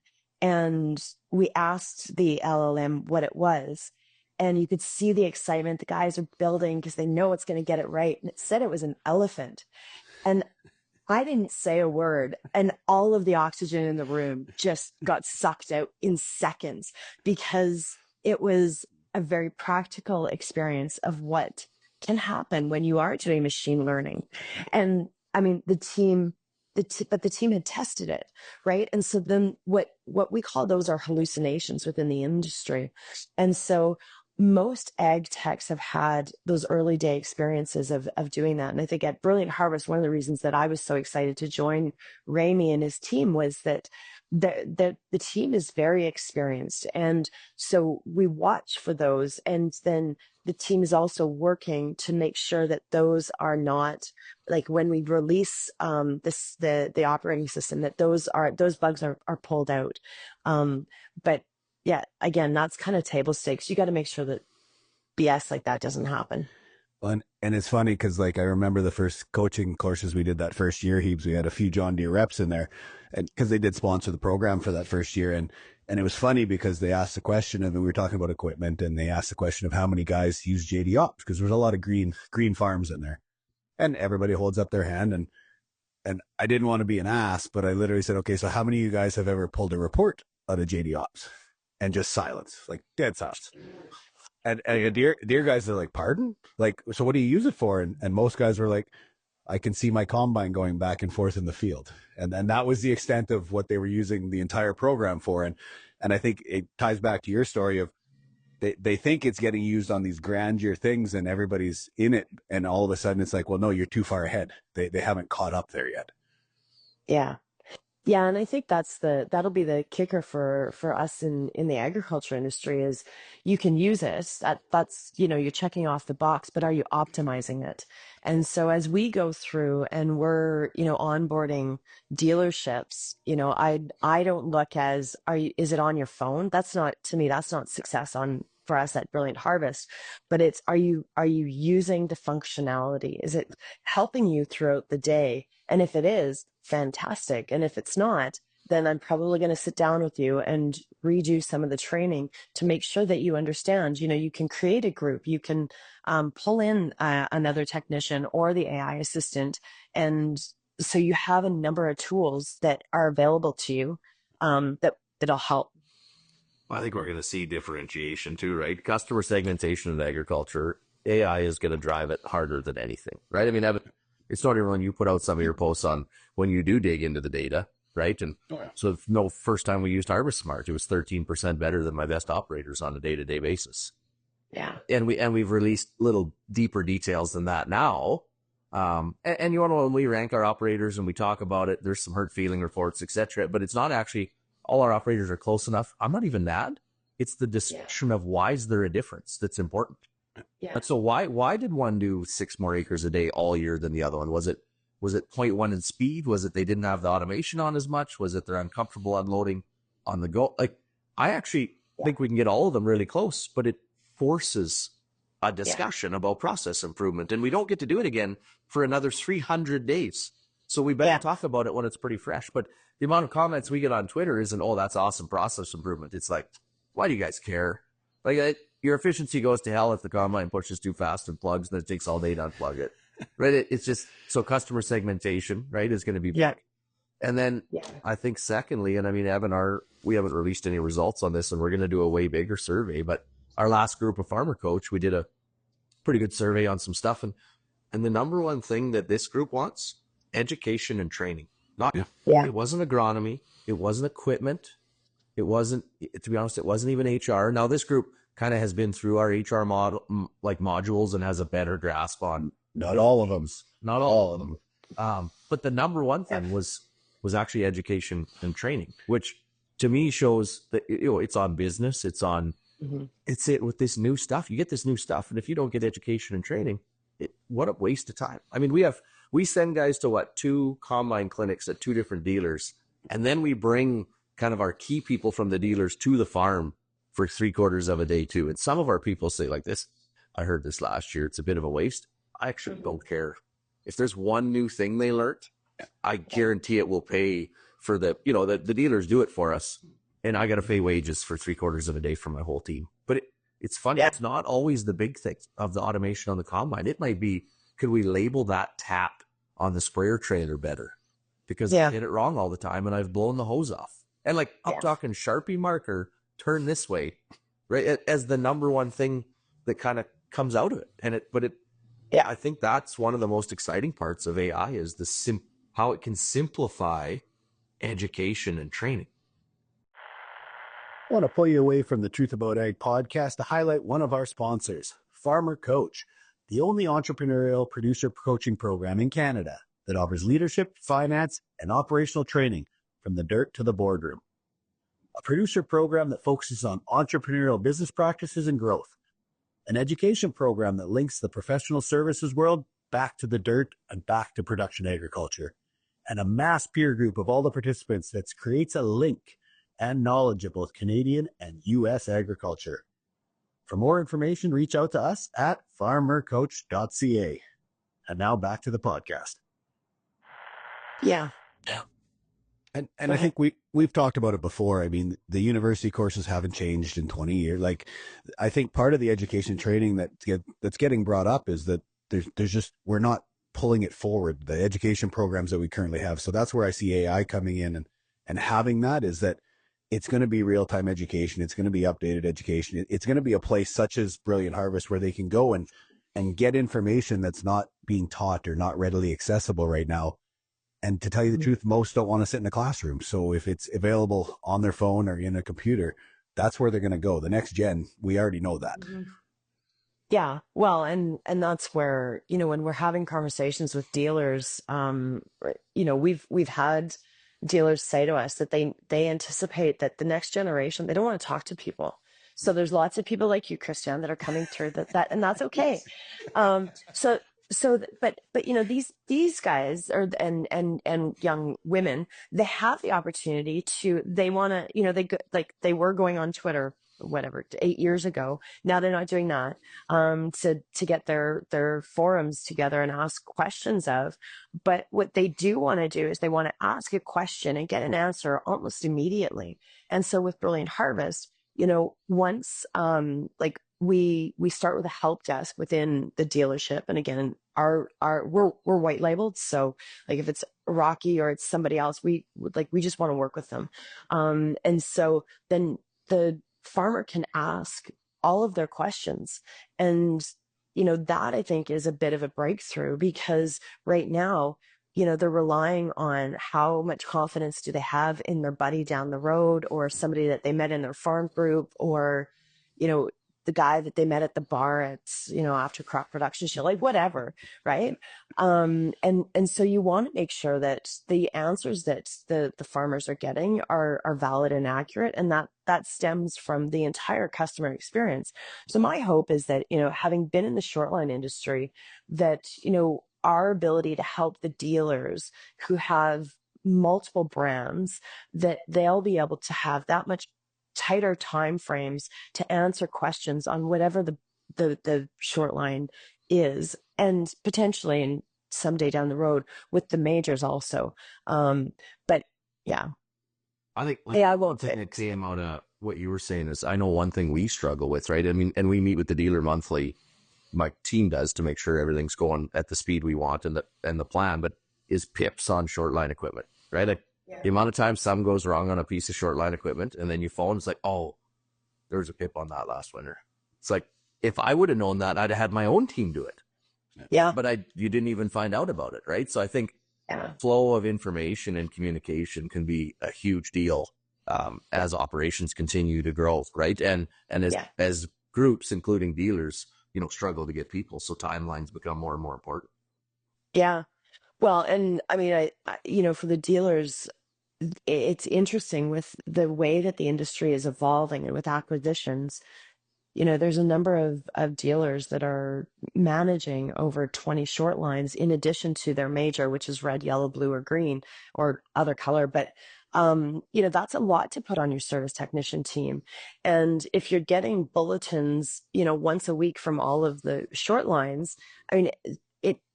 [SPEAKER 2] and we asked the LLM what it was, and you could see the excitement. The guys are building because they know it's going to get it right, and it said it was an elephant. And I didn't say a word, and all of the oxygen in the room just got sucked out in seconds, because it was a very practical experience of what can happen when you are doing machine learning. And I mean, the team had tested it, right? And so then what we call those are hallucinations within the industry. And so most ag techs have had those early day experiences of doing that. And I think at Brilliant Harvest, one of the reasons that I was so excited to join Rami and his team was that the team is very experienced. And so we watch for those. And then the team is also working to make sure that those are not, like, when we release the operating system, that those bugs are pulled out. But yeah, again, that's kind of table stakes. You got to make sure that BS like that doesn't happen.
[SPEAKER 1] And it's funny because, like, I remember the first coaching courses we did that first year, Heaps, we had a few John Deere reps in there, and because they did sponsor the program for that first year. And it was funny because they asked the question, and then we were talking about equipment, and they asked the question of how many guys use JD Ops, because there was a lot of green farms in there. And everybody holds up their hand, and I didn't want to be an ass, but I literally said, okay, so how many of you guys have ever pulled a report out of JD Ops? And just silence, like dead silence. And dear guys are like, pardon? Like, so what do you use it for? And most guys were like, I can see my combine going back and forth in the field. And that was the extent of what they were using the entire program for. And I think it ties back to your story of they think it's getting used on these grandeur things and everybody's in it. And all of a sudden it's like, well, no, you're too far ahead. They haven't caught up there yet.
[SPEAKER 2] Yeah. Yeah, and I think that'll be the kicker for us in the agriculture industry is you can use it. That's you're checking off the box, but are you optimizing it? And so as we go through and we're onboarding dealerships, I don't look as is it on your phone? That's not, to me, that's not success on for us at Brilliant Harvest, but it's are you using the functionality? Is it helping you throughout the day? And if it is, fantastic. And if it's not, then I'm probably going to sit down with you and redo some of the training to make sure that you understand. You can create a group, you can pull in another technician or the AI assistant. And so you have a number of tools that are available to you that'll help.
[SPEAKER 3] I think we're going to see differentiation too, right? Customer segmentation in agriculture, AI is going to drive it harder than anything, right? I mean, Evan, it's not even when you put out some of your posts on when you do dig into the data, right? And so first time we used Harvest Smart, it was 13% better than my best operators on a day-to-day basis.
[SPEAKER 2] Yeah.
[SPEAKER 3] And we've released little deeper details than that now. And when we rank our operators and we talk about it, there's some hurt feeling reports, etc. But it's not actually all our operators are close enough. I'm not even mad. It's the discussion of why is there a difference that's important.
[SPEAKER 2] Yeah.
[SPEAKER 3] So why did one do 6 more acres a day all year than the other one? Was it 0.1 in speed? Was it they didn't have the automation on as much? Was it they're uncomfortable unloading on the go? Like, I actually think we can get all of them really close, but it forces a discussion about process improvement, and we don't get to do it again for another 300 days. So we better talk about it when it's pretty fresh. But the amount of comments we get on Twitter isn't, oh, that's awesome process improvement. It's like, why do you guys care? Like, your efficiency goes to hell if the combine pushes too fast and plugs, and it takes all day to unplug it. Right? It's just, so customer segmentation, right, is going to be big. And then I think secondly, and I mean, Evan, we haven't released any results on this, and we're going to do a way bigger survey, but our last group of Farmer Coach, we did a pretty good survey on some stuff. And the number one thing that this group wants, education and training. It wasn't agronomy. It wasn't equipment. It wasn't, to be honest, it wasn't even HR. Now this group kind of has been through our HR modules and has a better grasp on.
[SPEAKER 1] Not all of them.
[SPEAKER 3] Not all of them. But the number one thing was actually education and training, which to me shows that, it's on business. It's on, it's it with this new stuff. You get this new stuff. And if you don't get education and training, what a waste of time. I mean, we send guys to 2 combine clinics at 2 different dealers. And then we bring kind of our key people from the dealers to the farm for 3/4 of a day too. And some of our people say like this, I heard this last year, it's a bit of a waste. I actually don't care. If there's one new thing they learned, I guarantee it will pay for the dealers do it for us. And I got to pay wages for 3/4 of a day for my whole team. But it's funny. It's not always the big thing of the automation on the combine. It might be, could we label that tap on the sprayer trailer better? Because I get it wrong all the time and I've blown the hose off. And like, I'm talking Sharpie marker, turn this way, right? As the number one thing that kind of comes out of it. I think that's one of the most exciting parts of AI is how it can simplify education and training.
[SPEAKER 1] I want to pull you away from the Truth About Ag podcast to highlight one of our sponsors, Farmer Coach, the only entrepreneurial producer coaching program in Canada that offers leadership, finance, and operational training from the dirt to the boardroom. A producer program that focuses on entrepreneurial business practices and growth. An education program that links the professional services world back to the dirt and back to production agriculture. And a mass peer group of all the participants that creates a link and knowledge of both Canadian and U.S. agriculture. For more information, reach out to us at farmercoach.ca. And now back to the podcast.
[SPEAKER 2] Yeah.
[SPEAKER 1] And I think we've talked about it before. I mean, the university courses haven't changed in 20 years. Like, I think part of the education training that's getting brought up is that there's just, we're not pulling it forward, the education programs that we currently have. So that's where I see AI coming in, and having that is that it's going to be real-time education. It's going to be updated education. It's going to be a place such as Brilliant Harvest where they can go and get information that's not being taught or not readily accessible right now. And to tell you the truth, most don't want to sit in a classroom. So if it's available on their phone or in a computer, that's where they're going to go. The next gen, we already know that.
[SPEAKER 2] Yeah, well, and that's where, when we're having conversations with dealers, we've had dealers say to us that they anticipate that the next generation, they don't want to talk to people. So there's lots of people like you, Kristjan, that are coming through that, and that's okay. But these guys and young women, they have the opportunity to, they want to, they were going on Twitter, whatever, 8 years ago. Now they're not doing that, to get their forums together and ask questions of. But what they do want to do is they want to ask a question and get an answer almost immediately. And so with Brilliant Harvest, once, we start with a help desk within the dealership. And again, we're white labeled. So like if it's Rocky or it's somebody else, we just want to work with them. And so then the farmer can ask all of their questions. And, that I think is a bit of a breakthrough, because right now, they're relying on how much confidence do they have in their buddy down the road, or somebody that they met in their farm group, or, the guy that they met at the bar at, after crop production show, like whatever. Right. And so you want to make sure that the answers that the farmers are getting are valid and accurate. And that stems from the entire customer experience. So my hope is that, having been in the shortline industry, that, our ability to help the dealers who have multiple brands, that they'll be able to have that much tighter time frames to answer questions on whatever the short line is, and potentially in someday down the road with the majors also. But yeah,
[SPEAKER 3] I think one thing that came out of what you were saying is, I know one thing we struggle with, right? I mean, and we meet with the dealer monthly, my team does, to make sure everything's going at the speed we want and the plan, but is pips on short line equipment, right? Like, the amount of times something goes wrong on a piece of short line equipment, and then you phone, it's like, oh, there was a pip on that last winter. It's like, if I would have known that, I'd have had my own team do it.
[SPEAKER 2] Yeah.
[SPEAKER 3] But you didn't even find out about it, right? So I think flow of information and communication can be a huge deal as operations continue to grow, right? And as groups, including dealers, struggle to get people, so timelines become more and more important.
[SPEAKER 2] Yeah. Well, and I mean, I for the dealers, it's interesting with the way that the industry is evolving and with acquisitions. There's a number of dealers that are managing over 20 short lines in addition to their major, which is red, yellow, blue, or green, or other color. But, that's a lot to put on your service technician team. And if you're getting bulletins, once a week from all of the short lines, I mean,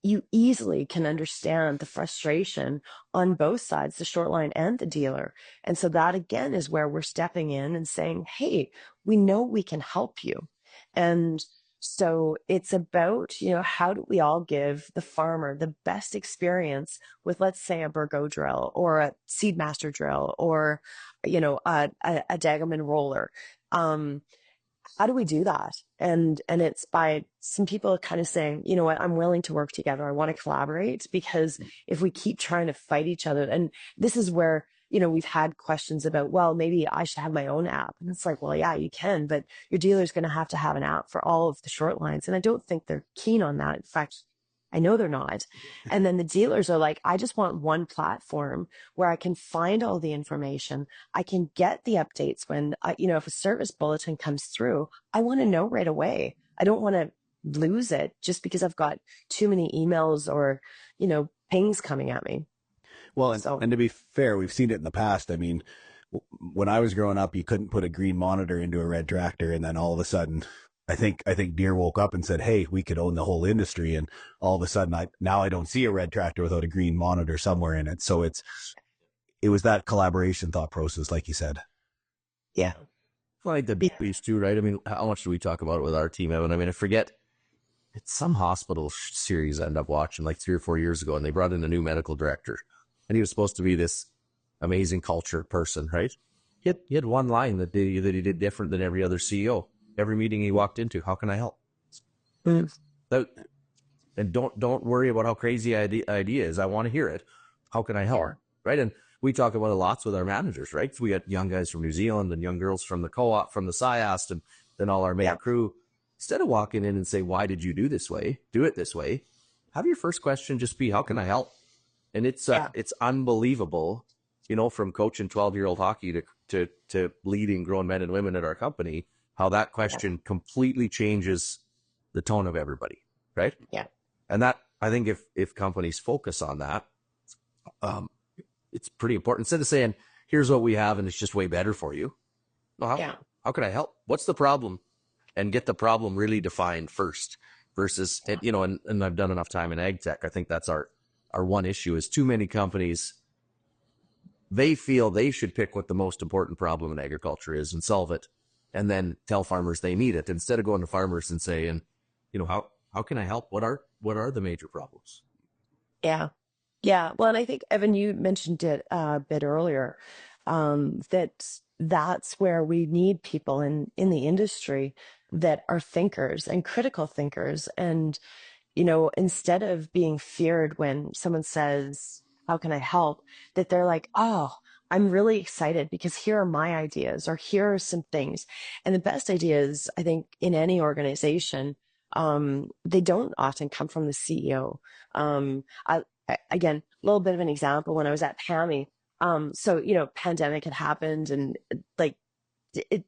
[SPEAKER 2] you easily can understand the frustration on both sides, the short line and the dealer. And so that again is where we're stepping in and saying, hey, we know we can help you. And so it's about, how do we all give the farmer the best experience with, let's say, a Burgo drill or a Seedmaster drill or, a Dagaman roller. How do we do that? And it's by some people kind of saying, you know what, I'm willing to work together. I want to collaborate, because if we keep trying to fight each other, and this is where, we've had questions about, well, maybe I should have my own app. And it's like, well, yeah, you can, but your dealer's going to have an app for all of the short lines. And I don't think they're keen on that. In fact, I know they're not. And then the dealers are like, I just want one platform where I can find all the information. I can get the updates when, if a service bulletin comes through, I want to know right away. I don't want to lose it just because I've got too many emails or, pings coming at me.
[SPEAKER 1] Well, and to be fair, we've seen it in the past. I mean, when I was growing up, you couldn't put a green monitor into a red tractor, and then all of a sudden, I think Deere woke up and said, hey, we could own the whole industry. And all of a sudden, I don't see a red tractor without a green monitor somewhere in it. So it was that collaboration thought process, like you said.
[SPEAKER 2] Yeah.
[SPEAKER 3] Well, like the piece too, right? I mean, how much do we talk about it with our team, Evan? I mean, I forget it's some hospital series I ended up watching like 3 or 4 years ago, and they brought in a new medical director, and he was supposed to be this amazing culture person, right? He had one line that he did different than every other CEO. Every meeting he walked into, how can I help? That, and don't worry about how crazy idea is. I want to hear it. How can I help? Yeah. Right? And we talk about it lots with our managers, right? So we got young guys from New Zealand and young girls from the co-op, from the SciAst, and then all our main crew. Instead of walking in and say, why did you do it this way? Have your first question just be, how can I help? And it's unbelievable, from coaching 12-year-old hockey to leading grown men and women at our company, how that question completely changes the tone of everybody, right?
[SPEAKER 2] Yeah.
[SPEAKER 3] And that, I think if companies focus on that, it's pretty important. Instead of saying, here's what we have and it's just way better for you. Well, how can I help? What's the problem? And get the problem really defined first versus, and I've done enough time in ag tech. I think that's our one issue is too many companies, they feel they should pick what the most important problem in agriculture is and solve it, and then tell farmers they need it instead of going to farmers and saying, how can I help? What are the major problems?
[SPEAKER 2] Yeah. Yeah. Well, and I think, Evan, you mentioned it a bit earlier, that's where we need people in the industry that are thinkers and critical thinkers. And, instead of being feared when someone says, how can I help? That they're like, oh, I'm really excited because here are my ideas, or here are some things. And the best ideas, I think, in any organization, they don't often come from the CEO. Again, a little bit of an example, when I was at PAMI, so, pandemic had happened, and like it,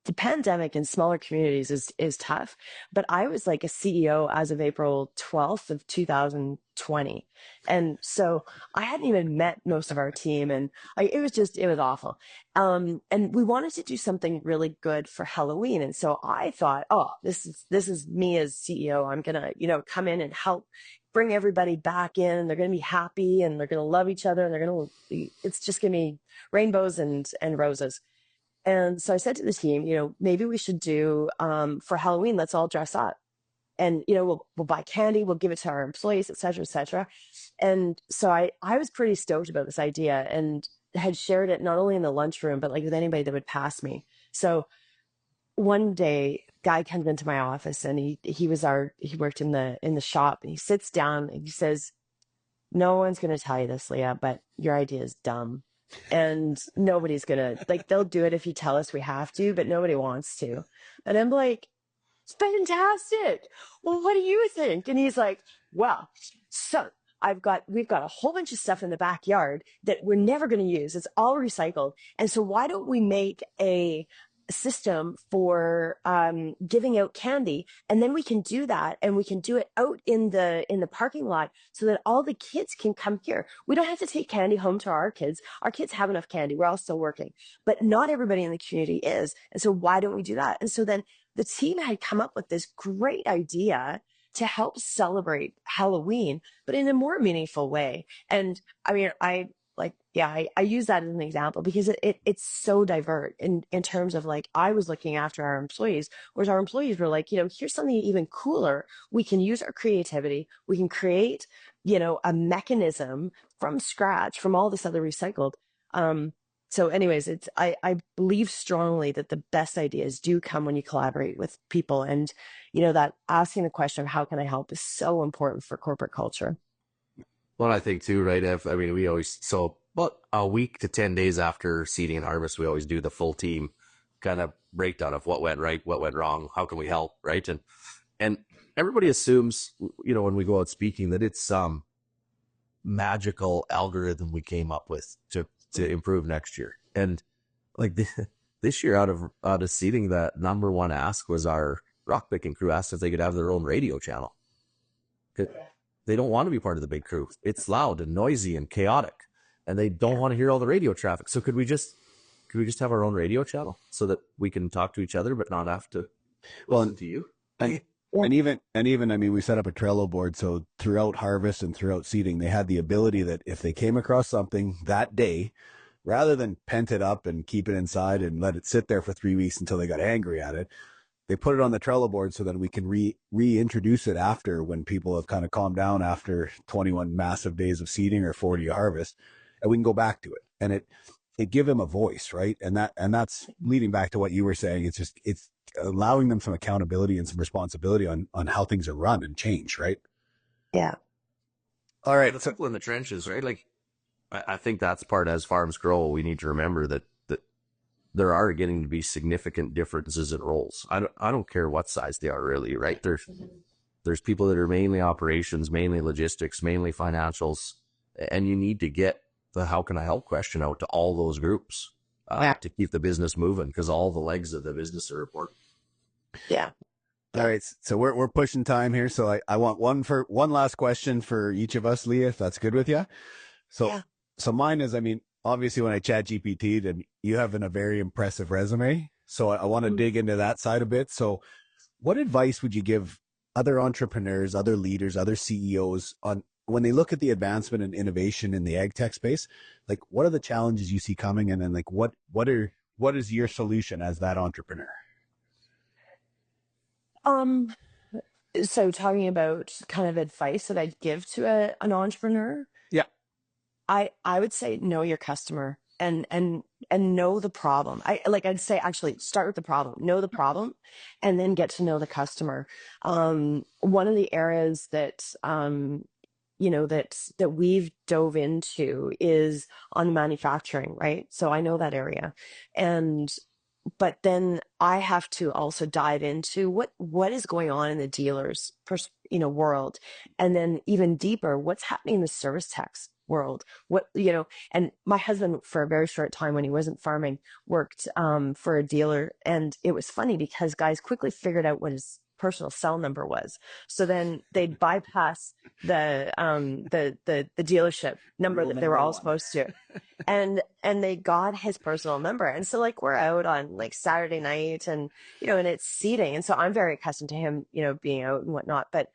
[SPEAKER 2] the pandemic in smaller communities is tough, but I was like a CEO as of April 12th of 2020. And so I hadn't even met most of our team, and it was awful. And we wanted to do something really good for Halloween. And so I thought, oh, this is me as CEO. I'm going to, come in and help bring everybody back in. They're going to be happy, and they're going to love each other, and it's just going to be rainbows and roses. And so I said to the team, maybe we should do, for Halloween, let's all dress up, and, we'll buy candy, we'll give it to our employees, et cetera, et cetera. And so I was pretty stoked about this idea, and had shared it not only in the lunchroom, but like with anybody that would pass me. So one day, guy comes into my office, and he worked in the shop, and he sits down and he says, no one's going to tell you this, Leah, but your idea is dumb. And nobody's going to, they'll do it if you tell us we have to, but nobody wants to. And I'm like, it's fantastic. Well, what do you think? And he's like, well, so we've got a whole bunch of stuff in the backyard that we're never going to use. It's all recycled. And so why don't we make a system for giving out candy, and then we can do that, and we can do it out in the parking lot, so that all the kids can come here. We don't have to take candy home to our kids. Our kids have enough candy. We're all still working, but not everybody in the community is. And so why don't we do that? And so then the team had come up with this great idea to help celebrate Halloween, but in a more meaningful way. And I mean, I use that as an example because it's so divert in terms of, like, I was looking after our employees, whereas our employees were like, here's something even cooler. We can use our creativity. We can create, a mechanism from scratch from all this other recycled. So anyways, I believe strongly that the best ideas do come when you collaborate with people. And, that asking the question of how can I help is so important for corporate culture.
[SPEAKER 3] Well, I think too, right, Ev? I mean, we always, so about a week to 10 days after seeding and harvest, we always do the full team kind of breakdown of what went right, what went wrong, how can we help, right? And everybody assumes, when we go out speaking, that it's some magical algorithm we came up with to improve next year. And like this year out of seeding, the number one ask was our rock picking crew asked if they could have their own radio channel. They don't want to be part of the big crew. It's loud and noisy and chaotic, and they don't want to hear all the radio traffic. So could we just have our own radio channel so that we can talk to each other, but not have to listen to you?
[SPEAKER 1] And even, I mean, we set up a Trello board. So throughout harvest and throughout seeding, they had the ability that if they came across something that day, rather than pent it up and keep it inside and let it sit there for 3 weeks until they got angry at it, they put it on the Trello board so that we can reintroduce it after, when people have kind of calmed down after 21 massive days of seeding or 40 harvest, and we can go back to it. And it give them a voice, right? And that's leading back to what you were saying. It's allowing them some accountability and some responsibility on how things are run and change, right?
[SPEAKER 2] Yeah.
[SPEAKER 1] All right.
[SPEAKER 3] The people in the trenches, right? Like, I think that's part, as farms grow, we need to remember that there are getting to be significant differences in roles. I don't care what size they are, really, right? There's people that are mainly operations, mainly logistics, mainly financials, and you need to get the how can I help question out to all those groups to keep the business moving, because all the legs of the business are important.
[SPEAKER 2] Yeah.
[SPEAKER 1] All right. So we're pushing time here. So I want one last question for each of us, Leah, if that's good with you. So mine is, I mean, obviously when I chat GPT'd, and you have a very impressive resume. So I want to dig into that side a bit. So what advice would you give other entrepreneurs, other leaders, other CEOs on when they look at the advancement and innovation in the ag tech space? Like, what are the challenges you see coming? And then like, what is your solution as that entrepreneur?
[SPEAKER 2] So talking about kind of advice that I'd give to an entrepreneur.
[SPEAKER 1] Yeah.
[SPEAKER 2] I would say know your customer and know the problem. I'd say actually start with the problem, know the problem, and then get to know the customer. One of the areas that that we've dove into is on manufacturing, right? So I know that area, but then I have to also dive into what is going on in the dealers, world, and then even deeper, what's happening in the service techs world. And my husband, for a very short time when he wasn't farming, worked for a dealer, and it was funny because guys quickly figured out what his personal cell number was. So then they'd bypass the dealership number that they were all supposed to. And they got his personal number. And so like we're out on like Saturday night and and it's seeding. And so I'm very accustomed to him, being out and whatnot. But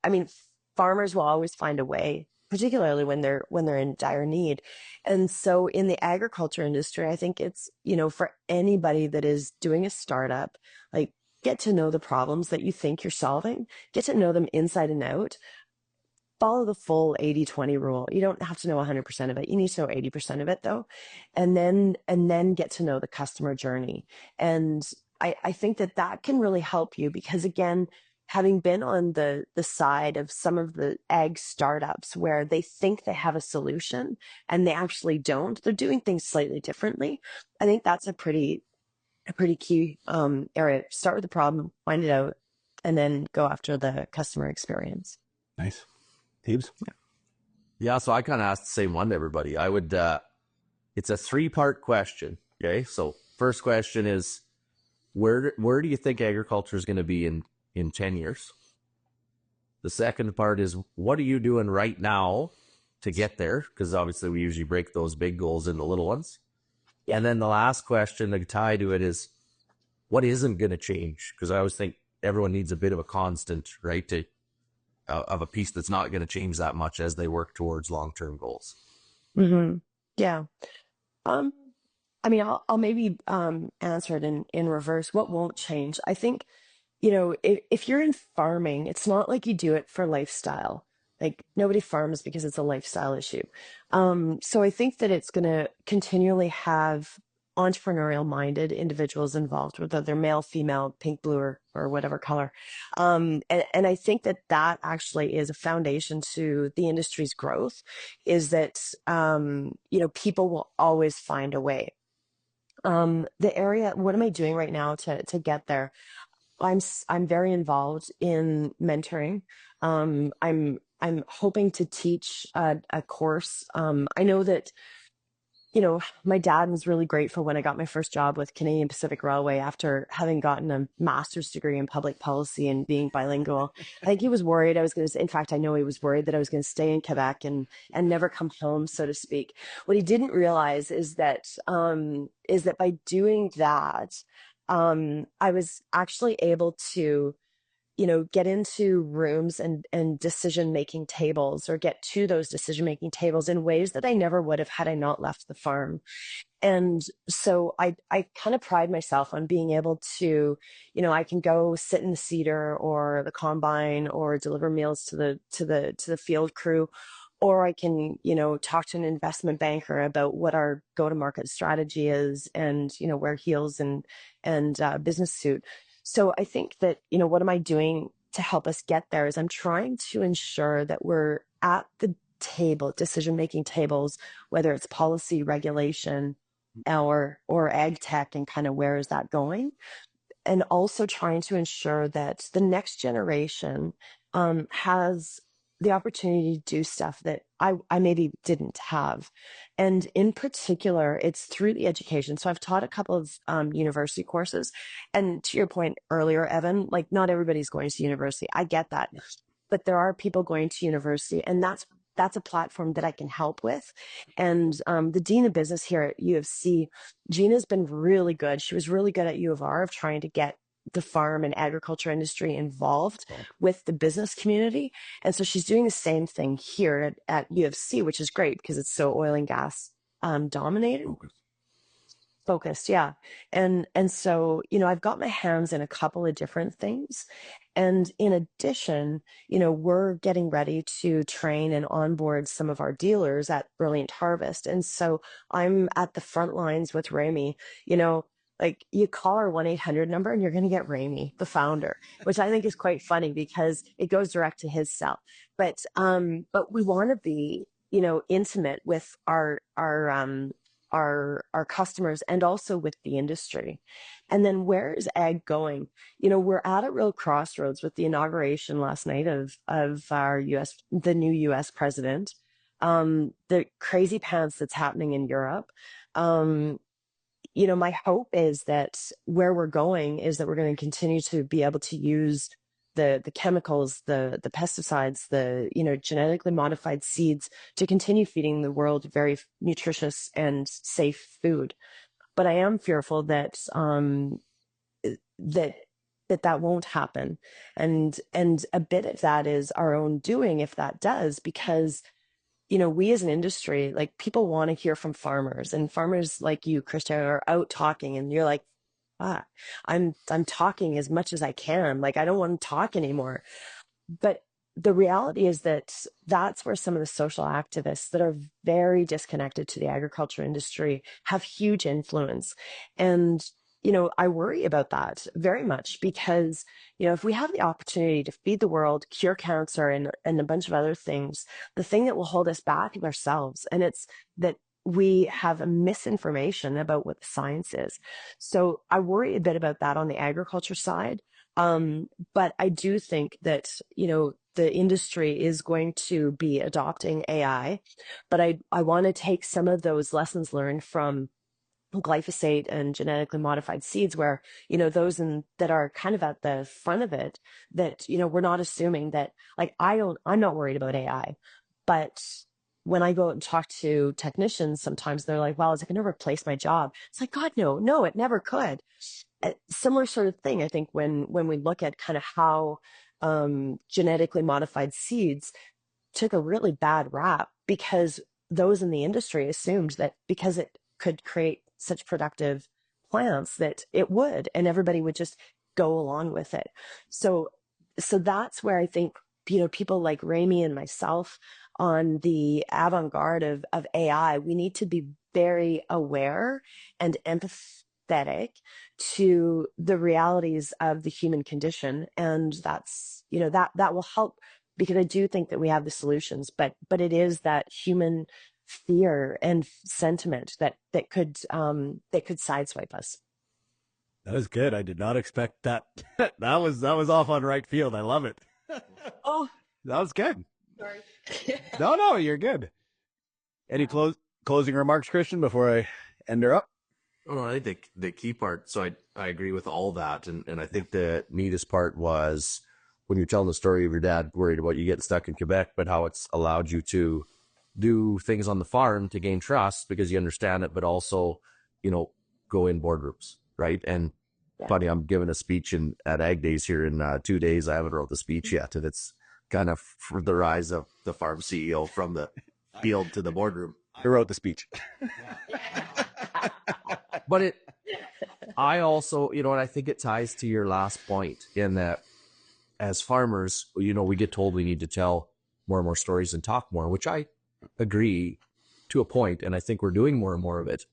[SPEAKER 2] I mean, farmers will always find a way, particularly when they're in dire need. And so in the agriculture industry, I think it's, for anybody that is doing a startup, like get to know the problems that you think you're solving, get to know them inside and out. Follow the full 80-20 rule. You don't have to know 100% of it. You need to know 80% of it though. And then get to know the customer journey. And I think that can really help you because, again, having been on the side of some of the ag startups where they think they have a solution and they actually don't, they're doing things slightly differently. I think that's a pretty key area. Start with the problem, find it out, and then go after the customer experience.
[SPEAKER 1] Nice. Teebs?
[SPEAKER 3] Yeah, so I kind of asked the same one to everybody. I would, it's a 3-part question. Okay, so first question is, where do you think agriculture is going to be in 10 years? The second part is, what are you doing right now to get there? Because obviously we usually break those big goals into little ones. Yeah. And then the last question to tie to it is, what isn't going to change? Because I always think everyone needs a bit of a constant, right, of a piece that's not going to change that much as they work towards long-term goals.
[SPEAKER 2] Mm-hmm. Yeah. I mean, I'll maybe answer it in reverse. What won't change? I think, if you're in farming, it's not like you do it for lifestyle. Like nobody farms because it's a lifestyle issue. So I think that it's going to continually have entrepreneurial minded individuals involved, whether they're male, female, pink, blue, or whatever color. And I think that actually is a foundation to the industry's growth, is that, people will always find a way. The area, what am I doing right now to get there? I'm very involved in mentoring. I'm hoping to teach a course. I know that, my dad was really grateful when I got my first job with Canadian Pacific Railway after having gotten a master's degree in public policy and being bilingual. I think he was worried I was going to, in fact, I know he was worried that I was going to stay in Quebec and never come home, so to speak. What he didn't realize is that by doing that, I was actually able to, get into rooms and decision-making tables, or get to those decision-making tables in ways that I never would have had I not left the farm. And so I kind of pride myself on being able to, I can go sit in the cedar or the combine or deliver meals to the field crew, or I can, talk to an investment banker about what our go-to-market strategy is, and, wear heels and business suit. So I think that, what am I doing to help us get there is I'm trying to ensure that we're at the table, decision-making tables, whether it's policy, regulation, or ag tech, and kind of where is that going, and also trying to ensure that the next generation has the opportunity to do stuff that I maybe didn't have. And in particular, it's through the education. So I've taught a couple of university courses. And to your point earlier, Evan, like, not everybody's going to university. I get that. But there are people going to university, and that's a platform that I can help with. And the Dean of Business here at U of C, Gina's been really good. She was really good at U of R of trying to get the farm and agriculture industry involved with the business community. And so she's doing the same thing here at U of C, which is great because it's so oil and gas dominated. Focused, yeah. And so, I've got my hands in a couple of different things. And in addition, we're getting ready to train and onboard some of our dealers at Brilliant Harvest. And so I'm at the front lines with Rami. Like, you call our 1-800 number and you're going to get Rami, the founder, which I think is quite funny because it goes direct to his cell. But we want to be, intimate with our customers and also with the industry. And then where is ag going? We're at a real crossroads with the inauguration last night of the new US president, the crazy pants that's happening in Europe. My hope is that where we're going is that we're going to continue to be able to use the chemicals, the pesticides, the genetically modified seeds to continue feeding the world very nutritious and safe food. But I am fearful that that won't happen, and a bit of that is our own doing if that does, because we as an industry, like, people want to hear from farmers, and farmers like you, Kristjan, are out talking, and you're like, I'm talking as much as I can. Like, I don't want to talk anymore. But the reality is that that's where some of the social activists that are very disconnected to the agriculture industry have huge influence. And, I worry about that very much because, if we have the opportunity to feed the world, cure cancer, and a bunch of other things, the thing that will hold us back is ourselves. And it's that we have a misinformation about what the science is. So I worry a bit about that on the agriculture side. But I do think that, the industry is going to be adopting AI, but I want to take some of those lessons learned from glyphosate and genetically modified seeds, where, those that are kind of at the front of it, that, we're not assuming that, like, I'm not worried about AI, but when I go out and talk to technicians, sometimes they're like, well, is it going to replace my job? It's like, God, no, it never could. A similar sort of thing, I think, when we look at kind of how genetically modified seeds took a really bad rap because those in the industry assumed that because it could create such productive plants that it would, and everybody would just go along with it. So that's where I think, people like Rami and myself on the avant-garde of AI, we need to be very aware and empathetic to the realities of the human condition. And that's, that will help, because I do think that we have the solutions, but it is that human fear and sentiment that could sideswipe us.
[SPEAKER 1] That was good. I did not expect that. that was off on right field. I love it.
[SPEAKER 2] Oh,
[SPEAKER 1] that was good.
[SPEAKER 2] Sorry.
[SPEAKER 1] No, you're good. Any closing remarks, Kristjan, before I end her up?
[SPEAKER 3] Well, I think the key part, so I agree with all that. And I think the neatest part was when you're telling the story of your dad worried about you getting stuck in Quebec, but how it's allowed you to do things on the farm to gain trust because you understand it, but also, go in boardrooms, right? And funny. I'm giving a speech at Ag Days here in 2 days. I haven't wrote the speech yet, and it's kind of for the rise of the farm CEO from the field to the boardroom.
[SPEAKER 1] I wrote the speech.
[SPEAKER 3] But I also, and I think it ties to your last point in that as farmers, we get told we need to tell more and more stories and talk more, which I agree to a point, and I think we're doing more and more of it.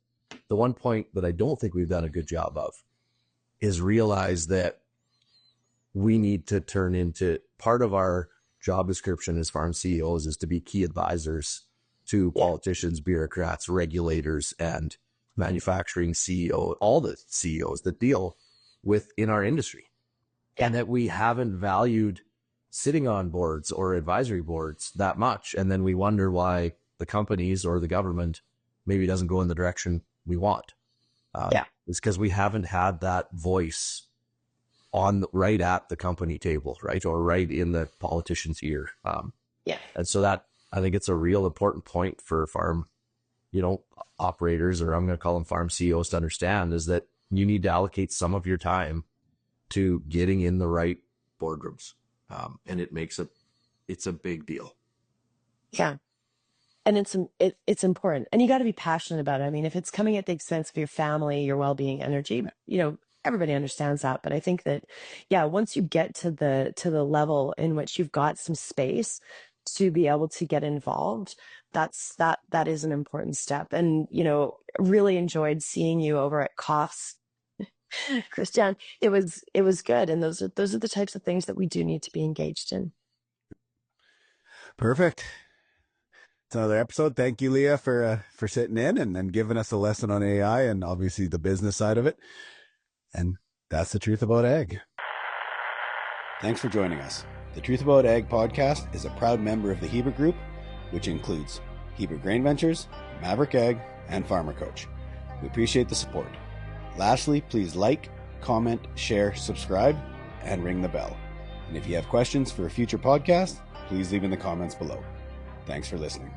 [SPEAKER 3] The one point that I don't think we've done a good job of is realize that we need to turn into part of our job description as farm CEOs is to be key advisors to politicians, bureaucrats, regulators, and manufacturing CEO, all the CEOs that deal with in our industry. And that we haven't valued sitting on boards or advisory boards that much. And then we wonder why the companies or the government maybe doesn't go in the direction we want. It's because we haven't had that voice right at the company table, right? Or right in the politician's ear. And so that, I think it's a real important point for farm, operators, or I'm going to call them farm CEOs, to understand is that you need to allocate some of your time to getting in the right boardrooms. And it's a big deal.
[SPEAKER 2] Yeah. And it's important, and you got to be passionate about it. I mean, if it's coming at the expense of your family, your well-being, energy, everybody understands that. But I think that, once you get to the level in which you've got some space to be able to get involved, that is an important step. And, really enjoyed seeing you over at Coughs, Kristjan. It was good. And those are the types of things that we do need to be engaged in.
[SPEAKER 1] Perfect. It's another episode. Thank you, Leah, for sitting in and giving us a lesson on AI and obviously the business side of it. And that's the Truth About Ag. Thanks for joining us. The Truth About Ag podcast is a proud member of the Heber Group, which includes Heber Grain Ventures, Maverick Ag, and Farmer Coach. We appreciate the support. Lastly, please like, comment, share, subscribe, and ring the bell. And if you have questions for a future podcast, please leave in the comments below. Thanks for listening.